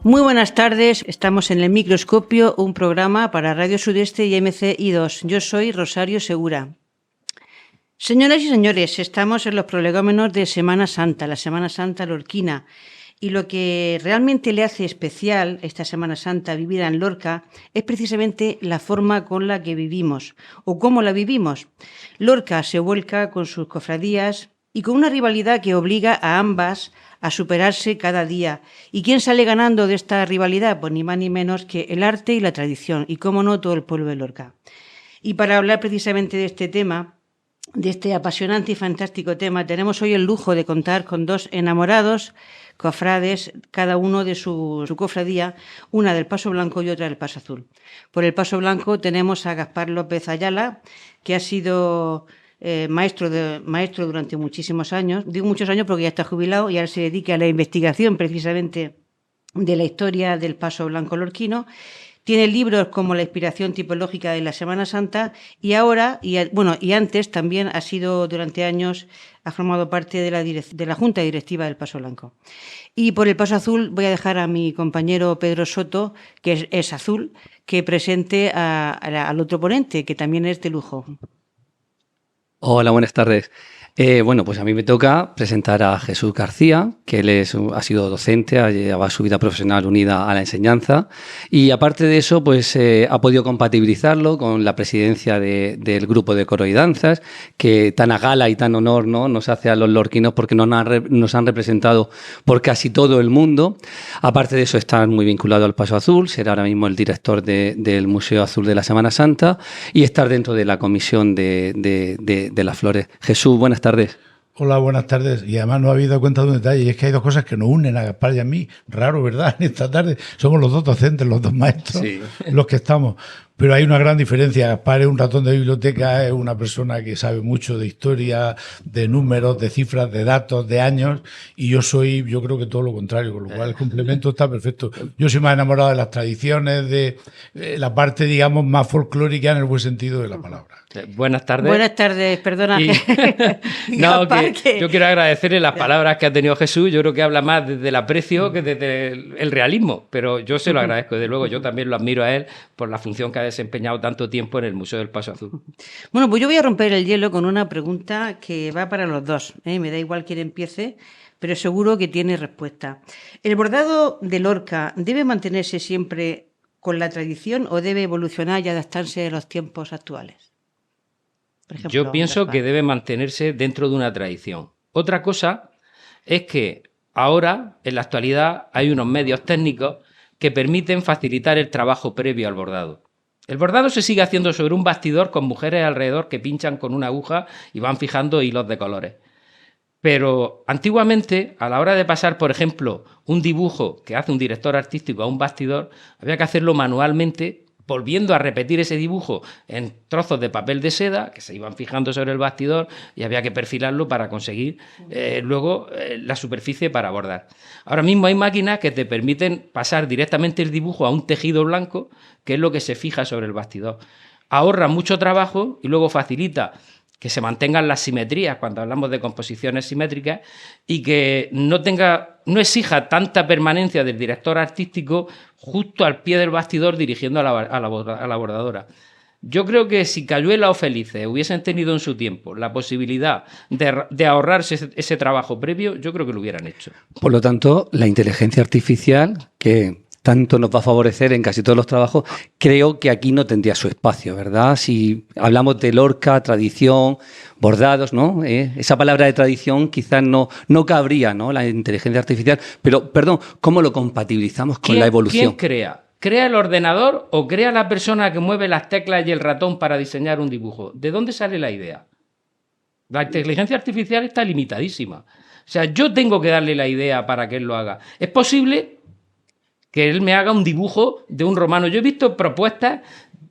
Muy buenas tardes, estamos en El Microscopio, un programa para Radio Sudeste y MCI2. Yo soy Rosario Segura. Señoras y señores, estamos en los prolegómenos de Semana Santa, la Semana Santa lorquina. Y lo que realmente le hace especial esta Semana Santa vivida en Lorca es precisamente la forma con la que vivimos o cómo la vivimos. Lorca se vuelca con sus cofradías y con una rivalidad que obliga a ambas a superarse cada día. ¿Y quién sale ganando de esta rivalidad? Pues ni más ni menos que el arte y la tradición, y cómo no, todo el pueblo de Lorca. Y para hablar precisamente de este tema, de este apasionante y fantástico tema, tenemos hoy el lujo de contar con dos enamorados cofrades, cada uno de su cofradía, una del Paso Blanco y otra del Paso Azul. Por el Paso Blanco tenemos a Gaspar López Ayala, que ha sido maestro durante muchísimos años. Digo muchos años porque ya está jubilado y ahora se dedica a la investigación precisamente de la historia del Paso Blanco lorquino. Tiene libros como La inspiración tipológica de la Semana Santa y ahora, y antes también ha sido durante años, ha formado parte de la Junta Directiva del Paso Blanco. Y por el Paso Azul voy a dejar a mi compañero Pedro Soto, que es azul, que presente al otro ponente, que también es de lujo. Hola, buenas tardes. Bueno, pues a mí me toca presentar a Jesús García, que él ha sido docente, lleva su vida profesional unida a la enseñanza y aparte de eso, pues ha podido compatibilizarlo con la presidencia del grupo de coro y danzas, que tan a gala y tan honor, ¿no?, nos hace a los lorquinos porque nos han representado por casi todo el mundo. Aparte de eso, está muy vinculado al Paso Azul, será ahora mismo el director del Museo Azul de la Semana Santa y estar dentro de la comisión de las flores. Jesús, buenas tardes. Hola, buenas tardes. Y además no habéis dado cuenta de un detalle, y es que hay dos cosas que nos unen a Gaspar y a mí. Raro, ¿verdad? En esta tarde somos los dos docentes, los dos maestros, sí, los que estamos. Pero hay una gran diferencia. Gaspar es un ratón de biblioteca, es una persona que sabe mucho de historia, de números, de cifras, de datos, de años, y yo creo que todo lo contrario, con lo cual el complemento está perfecto. Yo soy más enamorado de las tradiciones, de la parte, digamos, más folclórica en el buen sentido de la palabra. Buenas tardes. Buenas tardes, perdona. No, yo quiero agradecerle las palabras que ha tenido Jesús. Yo creo que habla más desde el aprecio que desde el realismo, pero yo se lo agradezco. Desde luego, yo también lo admiro a él por la función que ha desempeñado tanto tiempo en el Museo del Paso Azul. Bueno, pues yo voy a romper el hielo con una pregunta que va para los dos. Me da igual quién empiece, pero seguro que tiene respuesta. ¿El bordado de Lorca debe mantenerse siempre con la tradición o debe evolucionar y adaptarse a los tiempos actuales? Por ejemplo, yo pienso que debe mantenerse dentro de una tradición. Otra cosa es que ahora, en la actualidad, hay unos medios técnicos que permiten facilitar el trabajo previo al bordado. El bordado se sigue haciendo sobre un bastidor con mujeres alrededor que pinchan con una aguja y van fijando hilos de colores. Pero antiguamente, a la hora de pasar, por ejemplo, un dibujo que hace un director artístico a un bastidor, había que hacerlo manualmente, volviendo a repetir ese dibujo en trozos de papel de seda que se iban fijando sobre el bastidor y había que perfilarlo para conseguir luego la superficie para bordar. Ahora mismo hay máquinas que te permiten pasar directamente el dibujo a un tejido blanco, que es lo que se fija sobre el bastidor. Ahorra mucho trabajo y luego facilita que se mantengan las simetrías cuando hablamos de composiciones simétricas y que no exija tanta permanencia del director artístico justo al pie del bastidor dirigiendo a la bordadora. Yo creo que si Cayuela o Felices hubiesen tenido en su tiempo la posibilidad de ahorrarse ese trabajo previo, yo creo que lo hubieran hecho. Por lo tanto, la inteligencia artificial, que tanto nos va a favorecer en casi todos los trabajos, creo que aquí no tendría su espacio, ¿verdad? Si hablamos de Lorca, tradición, bordados, ¿no? Esa palabra de tradición quizás no cabría, ¿no?, la inteligencia artificial. Pero, perdón, ¿cómo lo compatibilizamos con la evolución? ¿Quién crea? ¿Crea el ordenador o crea la persona que mueve las teclas y el ratón para diseñar un dibujo? ¿De dónde sale la idea? La inteligencia artificial está limitadísima. O sea, yo tengo que darle la idea para que él lo haga. Es posible que él me haga un dibujo de un romano. Yo he visto propuestas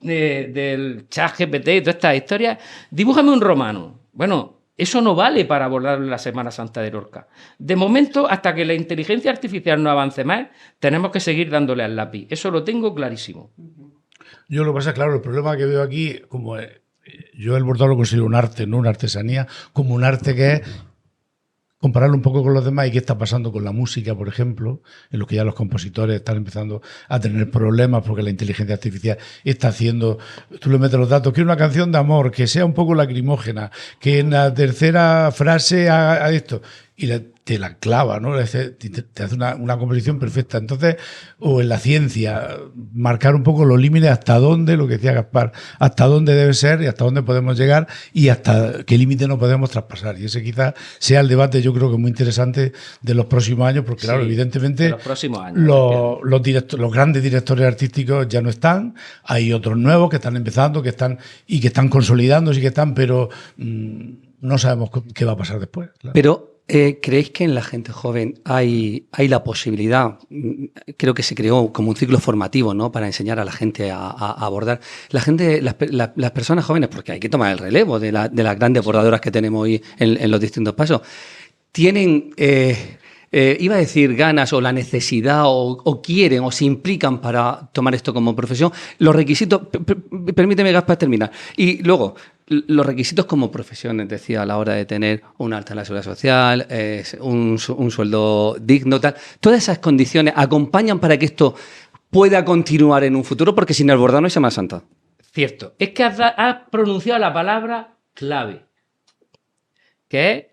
del ChatGPT y todas estas historias. Dibújame un romano. Bueno, eso no vale para abordar la Semana Santa de Lorca. De momento, hasta que la inteligencia artificial no avance más, tenemos que seguir dándole al lápiz. Eso lo tengo clarísimo. Yo lo que pasa es, claro, el problema que veo aquí, como yo el bordado lo considero un arte, no una artesanía, como un arte que es compararlo un poco con los demás y qué está pasando con la música, por ejemplo, en lo que ya los compositores están empezando a tener problemas porque la inteligencia artificial está haciendo, tú le metes los datos, que una canción de amor, que sea un poco lacrimógena, que en la tercera frase haga esto, y te la clava, ¿no? Te hace una composición perfecta. Entonces, o en la ciencia, marcar un poco los límites hasta dónde, lo que decía Gaspar, hasta dónde debe ser y hasta dónde podemos llegar y hasta qué límite no podemos traspasar. Y ese quizás sea el debate, yo creo que muy interesante de los próximos años, porque claro, evidentemente los próximos años, los grandes directores artísticos ya no están, hay otros nuevos que están empezando, que están consolidándose y que están, pero no sabemos qué va a pasar después. Claro. Pero ¿creéis que en la gente joven hay la posibilidad? Creo que se creó como un ciclo formativo, ¿no?, para enseñar a la gente a abordar. Las personas jóvenes, porque hay que tomar el relevo de las grandes bordadoras que tenemos hoy en los distintos pasos, tienen, iba a decir, ganas o la necesidad o quieren o se implican para tomar esto como profesión. Los requisitos, permíteme, Gaspar, terminar. Y luego, los requisitos como profesión, decía, a la hora de tener un alta en la seguridad social, un sueldo digno, tal. Todas esas condiciones acompañan para que esto pueda continuar en un futuro, porque sin el bordado no hay Semana Santa. Cierto. Es que has pronunciado la palabra clave, que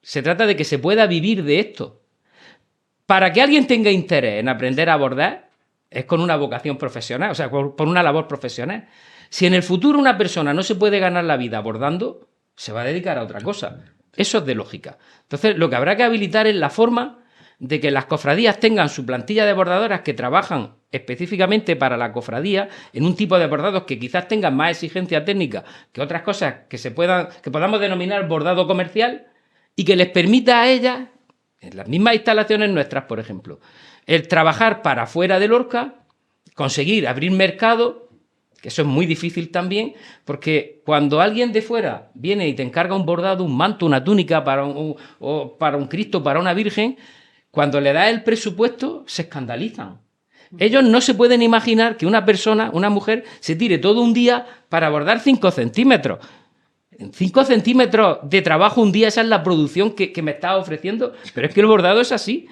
se trata de que se pueda vivir de esto. Para que alguien tenga interés en aprender a bordar, es con una vocación profesional, o sea, por una labor profesional. Si en el futuro una persona no se puede ganar la vida bordando, se va a dedicar a otra cosa. Eso es de lógica. Entonces, lo que habrá que habilitar es la forma de que las cofradías tengan su plantilla de bordadoras que trabajan específicamente para la cofradía en un tipo de bordados que quizás tengan más exigencia técnica que otras cosas que podamos denominar bordado comercial y que les permita a ellas, en las mismas instalaciones nuestras, por ejemplo, el trabajar para fuera de Lorca, conseguir abrir mercado, que eso es muy difícil también, porque cuando alguien de fuera viene y te encarga un bordado, un manto, una túnica para un Cristo, para una Virgen, cuando le da el presupuesto se escandalizan. Ellos no se pueden imaginar que una persona, una mujer, se tire todo un día para bordar 5 centímetros. En 5 centímetros de trabajo un día, esa es la producción que me está ofreciendo, pero es que el bordado es así.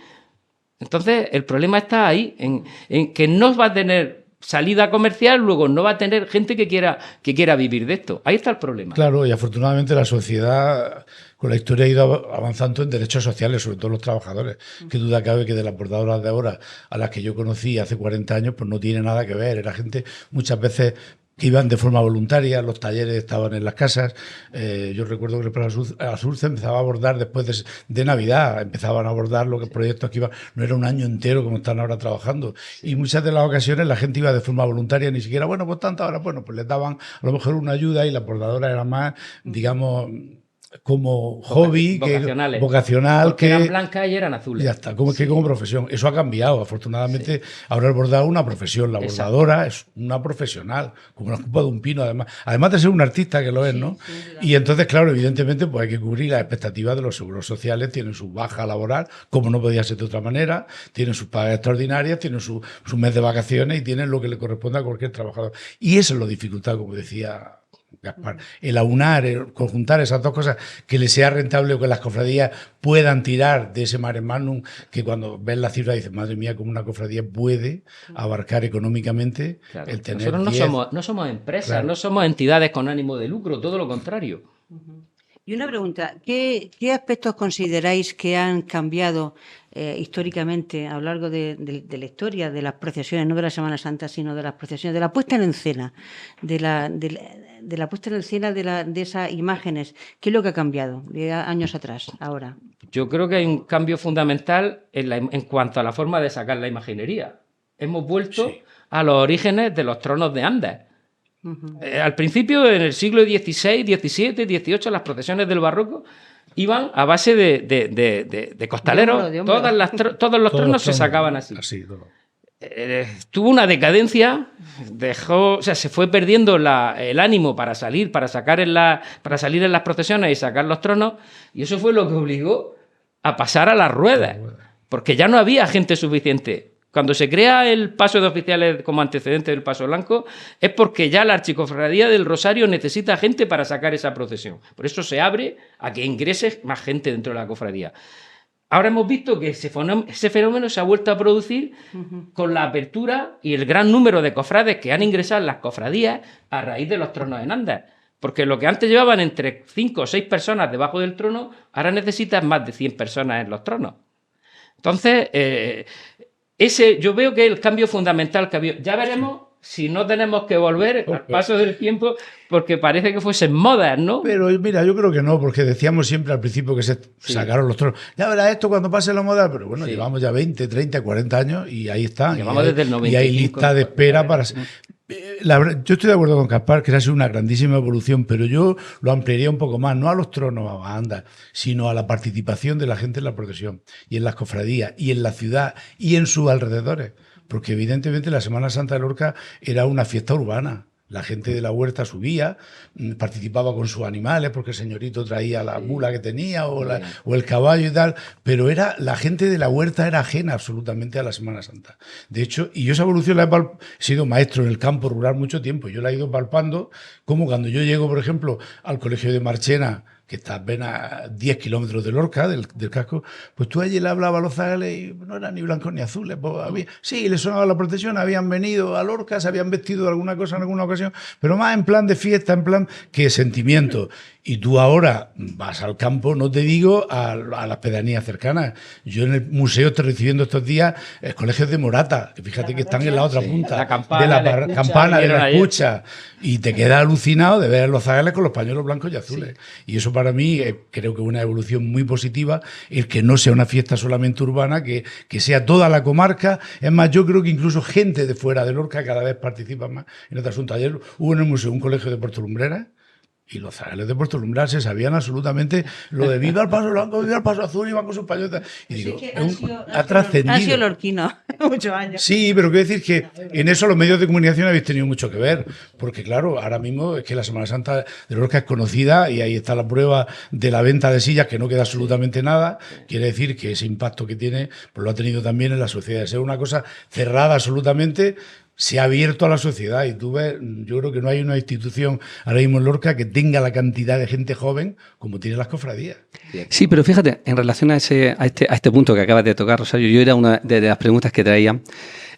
Entonces, el problema está ahí, en que no va a tener salida comercial, luego no va a tener gente que quiera vivir de esto. Ahí está el problema. Claro, y afortunadamente la sociedad con la historia ha ido avanzando en derechos sociales, sobre todo los trabajadores. Qué duda cabe que de las bordadoras de ahora a las que yo conocí hace 40 años, pues no tiene nada que ver. Era gente muchas veces que iban de forma voluntaria, los talleres estaban en las casas. Yo recuerdo que el Plan Azul se empezaba a abordar después de Navidad, empezaban a abordar los proyectos que iban, no era un año entero como están ahora trabajando. Sí. Y muchas de las ocasiones la gente iba de forma voluntaria, ni siquiera, bueno, pues tanto ahora, bueno, pues les daban a lo mejor una ayuda y la bordadora era más, digamos, como hobby, vocacional, porque eran blancas y eran azules. Ya está, como, sí. Que como profesión. Eso ha cambiado, afortunadamente. Sí. Ahora el bordado es una profesión, la bordadora es una profesional, como una copa de un pino, además de ser un artista que lo es, ¿no? Sí, y entonces, claro, evidentemente, pues hay que cubrir las expectativas de los seguros sociales, tienen su baja laboral, como no podía ser de otra manera, tienen sus pagas extraordinarias, tienen su mes de vacaciones y tienen lo que le corresponde a cualquier trabajador. Y eso es lo dificultad, como decía Gaspar, el aunar, el conjuntar esas dos cosas, que les sea rentable o que las cofradías puedan tirar de ese mare magnum, que cuando ves la cifra dices, madre mía, cómo una cofradía puede abarcar económicamente, claro. El tener. Nosotros no somos empresas, claro. No somos entidades con ánimo de lucro, todo lo contrario. Y una pregunta, ¿qué aspectos consideráis que han cambiado históricamente a lo largo de la historia de las procesiones, no de la Semana Santa, sino de las procesiones, de la puesta en escena, de la puesta en escena de esas imágenes? ¿Qué es lo que ha cambiado de años atrás, ahora? Yo creo que hay un cambio fundamental en cuanto a la forma de sacar la imaginería. Hemos vuelto a los orígenes de los tronos de Andes. Al principio, en el siglo XVI, XVII, XVIII, las procesiones del barroco iban a base de costaleros. Todos los tronos se sacaban así. Tuvo una decadencia, se fue perdiendo el ánimo para salir en las procesiones y sacar los tronos, y eso fue lo que obligó a pasar a las ruedas, porque ya no había gente suficiente. Cuando se crea el paso de oficiales como antecedente del paso blanco, es porque ya la Archicofradía del Rosario necesita gente para sacar esa procesión. Por eso se abre a que ingrese más gente dentro de la cofradía. Ahora hemos visto que ese fenómeno se ha vuelto a producir con la apertura y el gran número de cofrades que han ingresado en las cofradías a raíz de los tronos en andas. Porque lo que antes llevaban entre 5 o 6 personas debajo del trono, ahora necesitan más de 100 personas en los tronos. Entonces, yo veo que es el cambio fundamental que ha habido. Ya veremos si no tenemos que volver al paso del tiempo, porque parece que fuesen modas, ¿no? Pero mira, yo creo que no, porque decíamos siempre al principio que se sacaron los tronos. Ya verás esto cuando pase la moda, pero bueno, llevamos ya 20, 30, 40 años y ahí están. Llevamos desde el 95. Y hay lista de espera para... yo estoy de acuerdo con Caspar, que ha sido una grandísima evolución, pero yo lo ampliaría un poco más, no a los tronos, a andas, sino a la participación de la gente en la procesión y en las cofradías y en la ciudad y en sus alrededores. Porque evidentemente la Semana Santa de Lorca era una fiesta urbana. La gente de la huerta subía, participaba con sus animales, porque el señorito traía la mula que tenía o el caballo y tal, pero la gente de la huerta era ajena absolutamente a la Semana Santa. De hecho, y yo esa evolución la he sido maestro en el campo rural mucho tiempo, yo la he ido palpando, como cuando yo llego, por ejemplo, al colegio de Marchena, que está apenas 10 kilómetros de Lorca, del casco, pues tú allí le hablabas a los zagales y no eran ni blancos ni azules. Pues sí, les sonaba la procesión, habían venido a Lorca, se habían vestido de alguna cosa en alguna ocasión, pero más en plan de fiesta, en plan que sentimiento. Y tú ahora vas al campo, no te digo a las pedanías cercanas. Yo en el museo estoy recibiendo estos días colegios de Morata, que fíjate que están en la otra punta, la campana, de la escucha. Y te quedas alucinado de ver los zagales con los pañuelos blancos y azules. Sí. Y eso para mí creo que es una evolución muy positiva, el que no sea una fiesta solamente urbana, que sea toda la comarca. Es más, yo creo que incluso gente de fuera de Lorca cada vez participa más en este asunto. Ayer hubo en el museo un colegio de Puerto Lumbreras, y los zagales de Puerto Lumbreras se sabían absolutamente lo de viva el paso blanco, viva el paso azul, iban con sus pañoletas. Y digo, ha trascendido. Ha sido lorquino, muchos años. Sí, pero quiero decir que en eso los medios de comunicación habéis tenido mucho que ver, porque claro, ahora mismo es que la Semana Santa de Lorca es conocida y ahí está la prueba de la venta de sillas, que no queda absolutamente nada. Quiere decir que ese impacto que tiene, pues lo ha tenido también en la sociedad. Es una cosa cerrada absolutamente, se ha abierto a la sociedad y tú ves, yo creo que no hay una institución ahora mismo en Lorca que tenga la cantidad de gente joven como tiene las cofradías. Sí, pero fíjate, en relación a este punto que acabas de tocar, Rosario, yo era una de las preguntas que traía.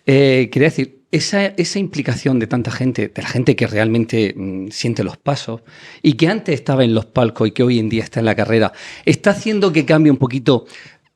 Quería decir, esa implicación de tanta gente, de la gente que realmente siente los pasos y que antes estaba en los palcos y que hoy en día está en la carrera, está haciendo que cambie un poquito.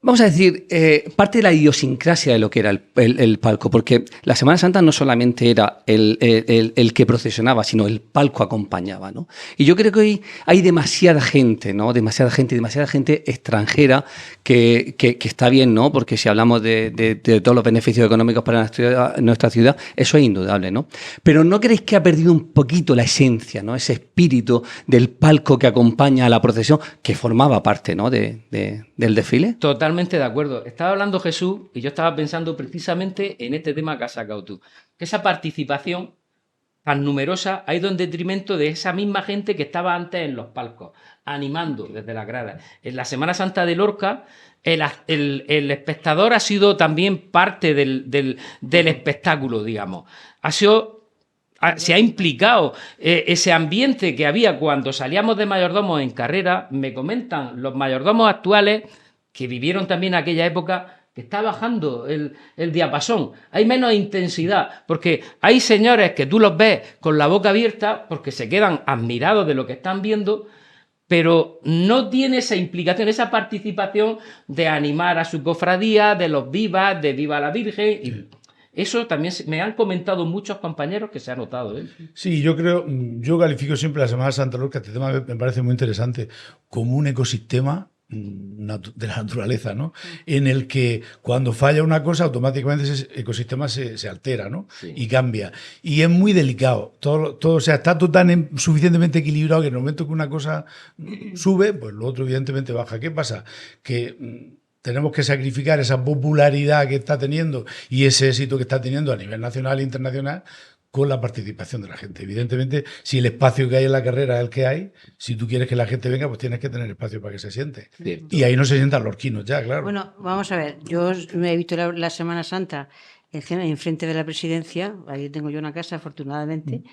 Vamos a decir, parte de la idiosincrasia de lo que era el palco, porque la Semana Santa no solamente era el que procesionaba, sino el palco acompañaba, ¿no? Y yo creo que hoy hay demasiada gente, ¿no? Demasiada gente extranjera que está bien, ¿no? Porque si hablamos de todos los beneficios económicos para nuestra ciudad, eso es indudable, ¿no? Pero ¿no creéis que ha perdido un poquito la esencia, ¿no? Ese espíritu del palco que acompaña a la procesión, que formaba parte, ¿no? del desfile? Totalmente de acuerdo. Estaba hablando Jesús y yo estaba pensando precisamente en este tema que has sacado tú. Que esa participación tan numerosa ha ido en detrimento de esa misma gente que estaba antes en los palcos, animando desde las gradas. En la Semana Santa de Lorca, el espectador ha sido también parte del espectáculo, digamos. Se ha implicado ese ambiente que había cuando salíamos de mayordomos en carrera. Me comentan los mayordomos actuales que vivieron también aquella época, que está bajando el diapasón, hay menos intensidad, porque hay señores que tú los ves con la boca abierta porque se quedan admirados de lo que están viendo, pero no tiene esa implicación, esa participación de animar a su cofradía, de los vivas, de Viva la Virgen. Y eso también me han comentado muchos compañeros que se ha notado. Sí, yo califico siempre la Semana Santa de Lorca, este tema me parece muy interesante, como un ecosistema de la naturaleza, ¿no? En el que cuando falla una cosa, automáticamente ese ecosistema se altera, ¿no? Sí. Y cambia. Y es muy delicado. Todo, o sea, está todo tan suficientemente equilibrado que en el momento que una cosa sube, pues lo otro evidentemente baja. ¿Qué pasa? Que tenemos que sacrificar esa popularidad que está teniendo y ese éxito que está teniendo a nivel nacional e internacional con la participación de la gente. Evidentemente, si el espacio que hay en la carrera es el que hay, si tú quieres que la gente venga, pues tienes que tener espacio para que se siente. Cierto. Y ahí no se sientan lorquinos ya, claro. Bueno, vamos a ver, yo me he visto la Semana Santa enfrente de la presidencia, ahí tengo yo una casa, afortunadamente,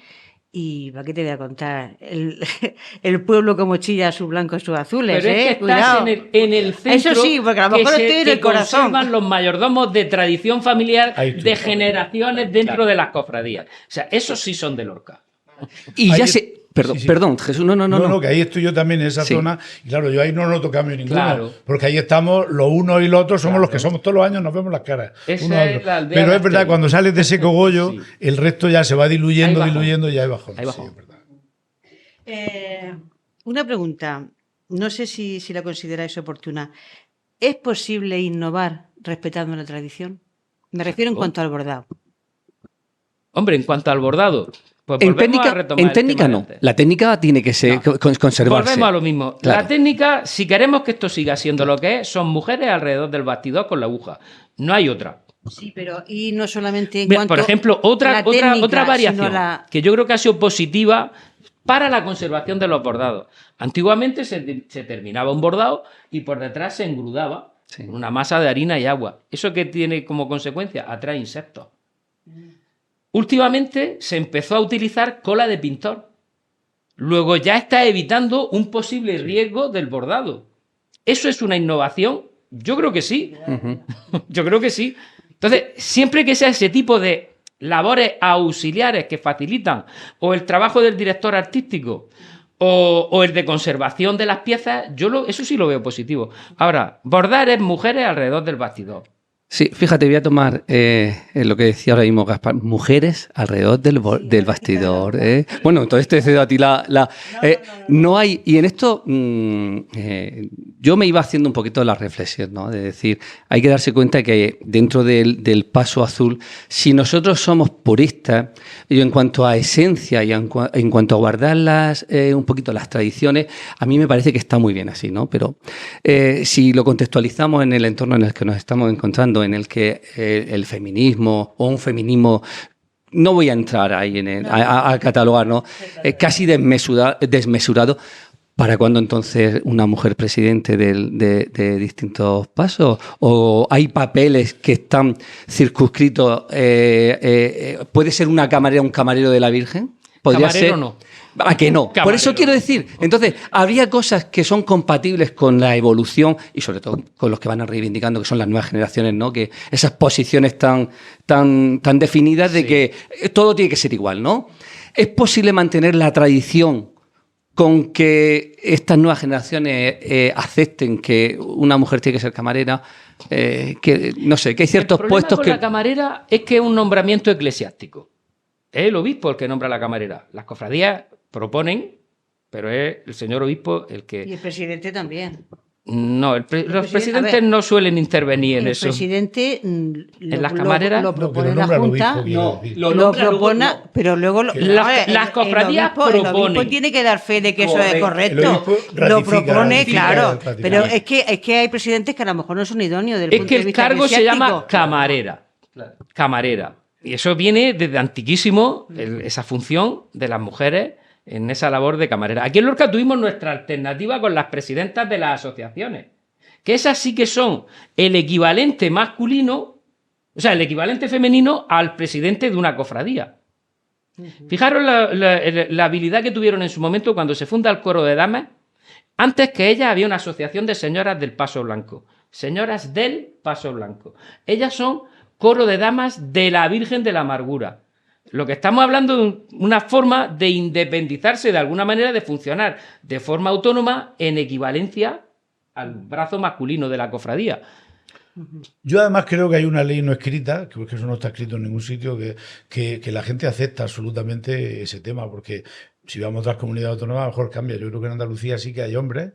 y ¿para qué te voy a contar? El pueblo como chilla sus blancos y sus azules. Pero es que estás cuidado. En el centro. Eso sí, porque a lo mejor estoy en el corazón. Conservan los mayordomos de tradición familiar de generaciones dentro de las cofradías. O sea, esos sí son de Lorca. Y ya se... Perdón, Jesús, no. Que ahí estoy yo también en esa zona. Y claro, yo ahí no noto cambio ninguno. Claro. Porque ahí estamos, los unos y los otros somos los que somos todos los años, nos vemos las caras. Pero es verdad, cuando sales de ese cogollo, el resto ya se va diluyendo y ya hay bajón. Sí, es verdad. Una pregunta, no sé si la consideráis oportuna. ¿Es posible innovar respetando la tradición? Me refiero en cuanto al bordado. Hombre, en cuanto al bordado... Pues en técnica no. La técnica tiene que ser conservarse. Volvemos a lo mismo. Claro. La técnica, si queremos que esto siga siendo lo que es, son mujeres alrededor del bastidor con la aguja. No hay otra. Sí, pero y no solamente en Mira, cuanto por ejemplo, otra variación que yo creo que ha sido positiva para la conservación de los bordados. Antiguamente se terminaba un bordado y por detrás se engrudaba una masa de harina y agua. ¿Eso qué tiene como consecuencia? Atrae insectos. Últimamente se empezó a utilizar cola de pintor. Luego ya está evitando un posible riesgo del bordado. ¿Eso es una innovación? Yo creo que sí. Yo creo que sí. Entonces, siempre que sea ese tipo de labores auxiliares que facilitan o el trabajo del director artístico o el de conservación de las piezas, eso sí lo veo positivo. Ahora, bordar es mujeres alrededor del bastidor. Sí, fíjate, voy a tomar lo que decía ahora mismo Gaspar, mujeres alrededor del bastidor. Bueno, entonces te cedo a ti no hay, y en esto yo me iba haciendo un poquito la reflexión, ¿no? De decir, hay que darse cuenta que dentro del paso azul, si nosotros somos puristas, y en cuanto a esencia y en cuanto a guardar un poquito las tradiciones, a mí me parece que está muy bien así, ¿no? Pero si lo contextualizamos en el entorno en el que nos estamos encontrando, en el que el feminismo o un feminismo, no voy a entrar ahí a catalogar, ¿no? Casi desmesurado. ¿Para cuándo entonces una mujer presidente de distintos pasos? ¿O hay papeles que están circunscritos? ¿Puede ser una camarera un camarero de la Virgen? ¿Podría camarero ser? No. ¿A que no? Camarero. Por eso quiero decir, entonces, habría cosas que son compatibles con la evolución y sobre todo con los que van reivindicando, que son las nuevas generaciones, ¿no? Que esas posiciones tan definidas de que todo tiene que ser igual, ¿no? ¿Es posible mantener la tradición con que estas nuevas generaciones acepten que una mujer tiene que ser camarera? Que no sé, que hay ciertos puestos que... La camarera es que es un nombramiento eclesiástico. Es el obispo el que nombra la camarera. Las cofradías proponen, pero es el señor obispo el que... Y el presidente también. No, los presidentes no suelen intervenir en eso. El presidente en las camareras lo propone la Junta, lo propone, pero luego las cofradías proponen. El obispo tiene que dar fe de que eso es correcto. Lo propone, claro. Pero es que hay presidentes que a lo mejor no son idóneos del punto de vista. Es que el cargo se llama camarera. Camarera. Y eso viene desde antiquísimo, esa función de las mujeres en esa labor de camarera. Aquí en Lorca tuvimos nuestra alternativa con las presidentas de las asociaciones, que esas sí que son el equivalente masculino, o sea, el equivalente femenino al presidente de una cofradía. Fijaros la habilidad que tuvieron en su momento cuando se funda el coro de damas. Antes que ellas había una asociación de señoras del Paso Blanco. Señoras del Paso Blanco. Ellas son coro de damas de la Virgen de la Amargura. Lo que estamos hablando de una forma de independizarse de alguna manera, de funcionar de forma autónoma en equivalencia al brazo masculino de la cofradía. Yo además creo que hay una ley no escrita, porque eso no está escrito en ningún sitio, que la gente acepta absolutamente ese tema, porque si vamos a otras comunidades autónomas a lo mejor cambia. Yo creo que en Andalucía sí que hay hombres,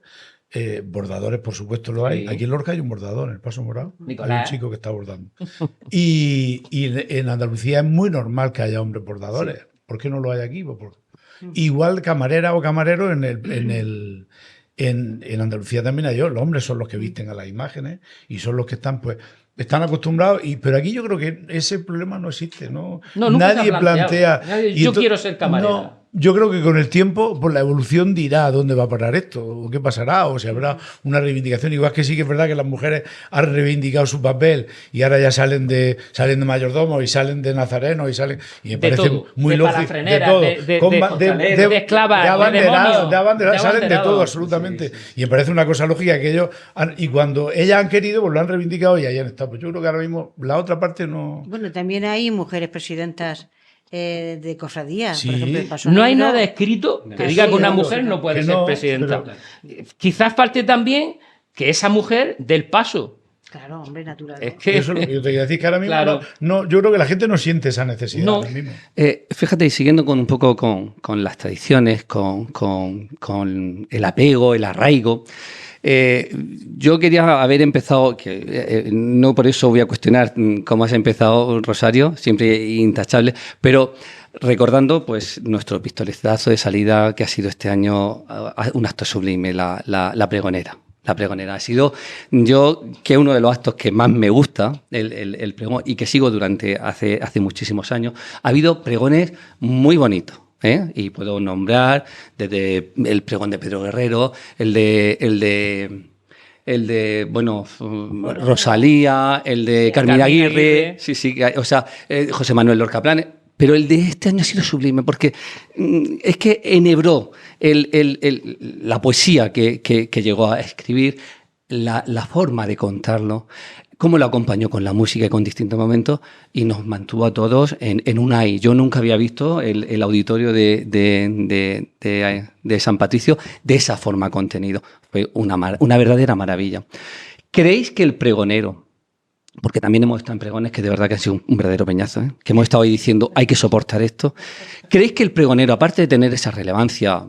bordadores por supuesto lo hay. Sí. Aquí en Lorca hay un bordador, en el Paso Morado. Nicolás. Hay un chico que está bordando. Y en Andalucía es muy normal que haya hombres bordadores. Sí. ¿Por qué no lo hay aquí? Igual camarera o camarero en en Andalucía también hay, los hombres son los que visten a las imágenes y son los que están, pues, están acostumbrados, pero aquí yo creo que ese problema no existe, ¿no? Nadie plantea. Yo quiero ser camarera. No, yo creo que con el tiempo, pues la evolución dirá a dónde va a parar esto, o qué pasará, o si habrá una reivindicación. Igual que sí que es verdad que las mujeres han reivindicado su papel y ahora ya salen de mayordomos y salen de nazarenos y me parece todo, muy lógico. De todo. De esclavas, de abanderados, salen de todo, absolutamente. Sí. Y me parece una cosa lógica que ellos, y cuando ellas han querido, pues lo han reivindicado y ahí han estado. Pues yo creo que ahora mismo la otra parte no. Bueno, también hay mujeres presidentas de cofradías, sí. por ejemplo, el Paso no Negro. hay nada escrito que diga que una mujer no puede ser presidenta. Pero... Quizás falte también que esa mujer dé el paso. Claro, hombre, natural. Es que eso es lo que yo te quiero decir, que ahora mismo no, yo creo que la gente no siente esa necesidad. No. Ahora mismo. Fíjate, y siguiendo un poco con las tradiciones, con el apego, el arraigo, yo quería haber empezado, no por eso voy a cuestionar cómo has empezado, Rosario, siempre intachable, pero recordando pues nuestro pistoletazo de salida que ha sido este año un acto sublime, la pregonera. La pregonera ha sido, que es uno de los actos que más me gusta, el pregón, y que sigo hace muchísimos años. Ha habido pregones muy bonitos. Y puedo nombrar desde el pregón de Pedro Guerrero, el de Rosalía, el de Carmina Aguirre, sí, o sea, José Manuel Lorca Planes. Pero el de este año ha sido sublime porque es que enhebró la poesía que llegó a escribir, la forma de contarlo, cómo lo acompañó con la música y con distintos momentos y nos mantuvo a todos en un ahí. Yo nunca había visto el auditorio de San Patricio de esa forma contenido. Fue una verdadera maravilla. ¿Creéis que el pregonero, porque también hemos estado en pregones que de verdad que han sido un verdadero peñazo, que hemos estado ahí diciendo hay que soportar esto? ¿Creéis que el pregonero, aparte de tener esa relevancia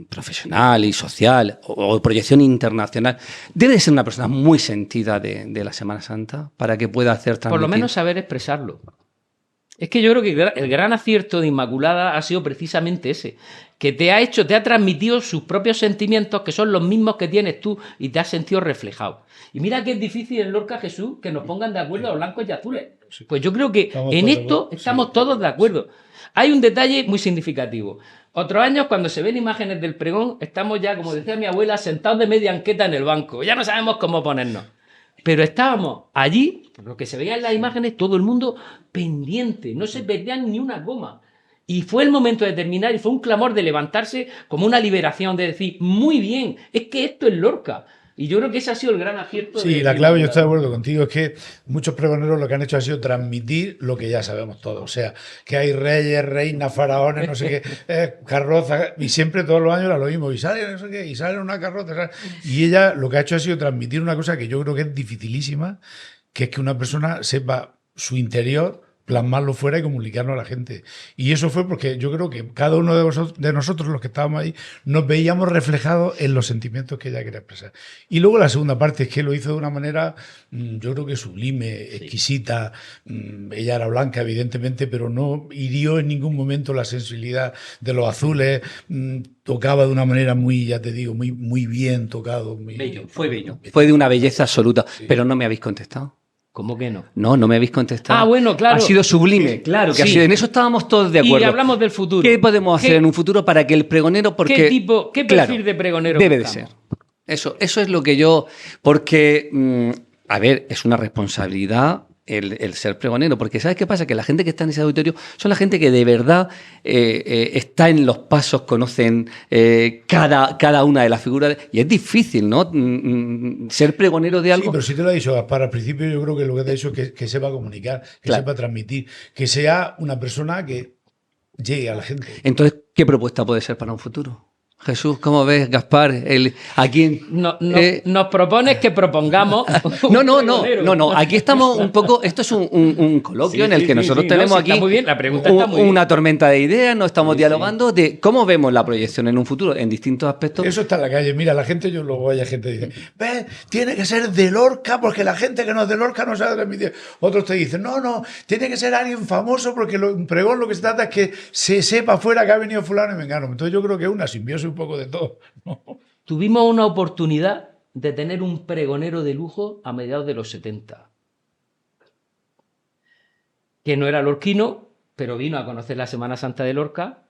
profesional y social o proyección internacional, debe de ser una persona muy sentida de la Semana Santa para que pueda hacer transmitir? Por lo menos saber expresarlo. Es que yo creo que el gran acierto de Inmaculada ha sido precisamente ese, que te ha transmitido sus propios sentimientos, que son los mismos que tienes tú, y te has sentido reflejado. Y mira que es difícil en Lorca, Jesús, que nos pongan de acuerdo a los blancos y azules. Pues yo creo que en esto estamos todos de acuerdo. Hay un detalle muy significativo. Otros años, cuando se ven imágenes del pregón, estamos ya, como decía mi abuela, sentados de media anqueta en el banco. Ya no sabemos cómo ponernos. Pero estábamos allí, por lo que se veía en las imágenes, todo el mundo pendiente, no se perdían ni una coma. Y fue el momento de terminar y fue un clamor de levantarse como una liberación, de decir, muy bien, es que esto es Lorca. Y yo creo que ese ha sido el gran acierto. Sí, la clave, yo estoy de acuerdo contigo, es que muchos pregoneros lo que han hecho ha sido transmitir lo que ya sabemos todos. O sea, que hay reyes, reinas, faraones, no sé qué, carrozas, y siempre todos los años era lo mismo. Y sale no sé qué, y sale una carroza. ¿Sabes? Y ella lo que ha hecho ha sido transmitir una cosa que yo creo que es dificilísima, que es que una persona sepa su interior, plasmarlo fuera y comunicarlo a la gente. Y eso fue porque yo creo que cada uno de nosotros, los que estábamos ahí, nos veíamos reflejados en los sentimientos que ella quería expresar. Y luego la segunda parte es que lo hizo de una manera, yo creo que sublime, exquisita. Ella era blanca, evidentemente, pero no hirió en ningún momento la sensibilidad de los azules. Tocaba de una manera muy, ya te digo, muy bien tocado. Bello, fue bello. Fue de una belleza absoluta, sí. Pero no me habéis contestado. ¿Cómo que no? No me habéis contestado. Ah, bueno, claro. Ha sido sublime, claro que sí. Ha sido. En eso estábamos todos de acuerdo. Y hablamos del futuro. ¿Qué podemos hacer en un futuro para que el pregonero, porque qué perfil de pregonero debe de ser? Eso es lo que yo, porque a ver, es una responsabilidad el ser pregonero, porque ¿sabes qué pasa? Que la gente que está en ese auditorio son la gente que de verdad está en los pasos, conocen cada una de las figuras, y es difícil, ¿no? Ser pregonero de algo. Sí, pero si te lo ha dicho Gaspar al principio, yo creo que lo que te ha dicho es que sepa comunicar, que sepa transmitir, que sea una persona que llegue a la gente. Entonces, ¿qué propuesta puede ser para un futuro? Jesús, ¿cómo ves, Gaspar? ¿A quién? Nos propones que propongamos. No. Aquí estamos un poco. Esto es un coloquio en el que nosotros tenemos aquí está muy bien. La pregunta está muy bien. Una tormenta de ideas. Nos estamos dialogando de cómo vemos la proyección en un futuro en distintos aspectos. Eso está en la calle. Mira, la gente, yo luego hay gente que dice, ¿ves? Tiene que ser de Lorca porque la gente que no es de Lorca no sabe transmitir. Otros te dicen, no, tiene que ser alguien famoso porque un pregón lo que se trata es que se sepa fuera que ha venido fulano y mengano. Entonces yo creo que es una simbiosis un poco de todo, ¿no? tuvimos una oportunidad de tener un pregonero de lujo a mediados de los 70. Que no era lorquino, pero vino a conocer la Semana Santa de Lorca.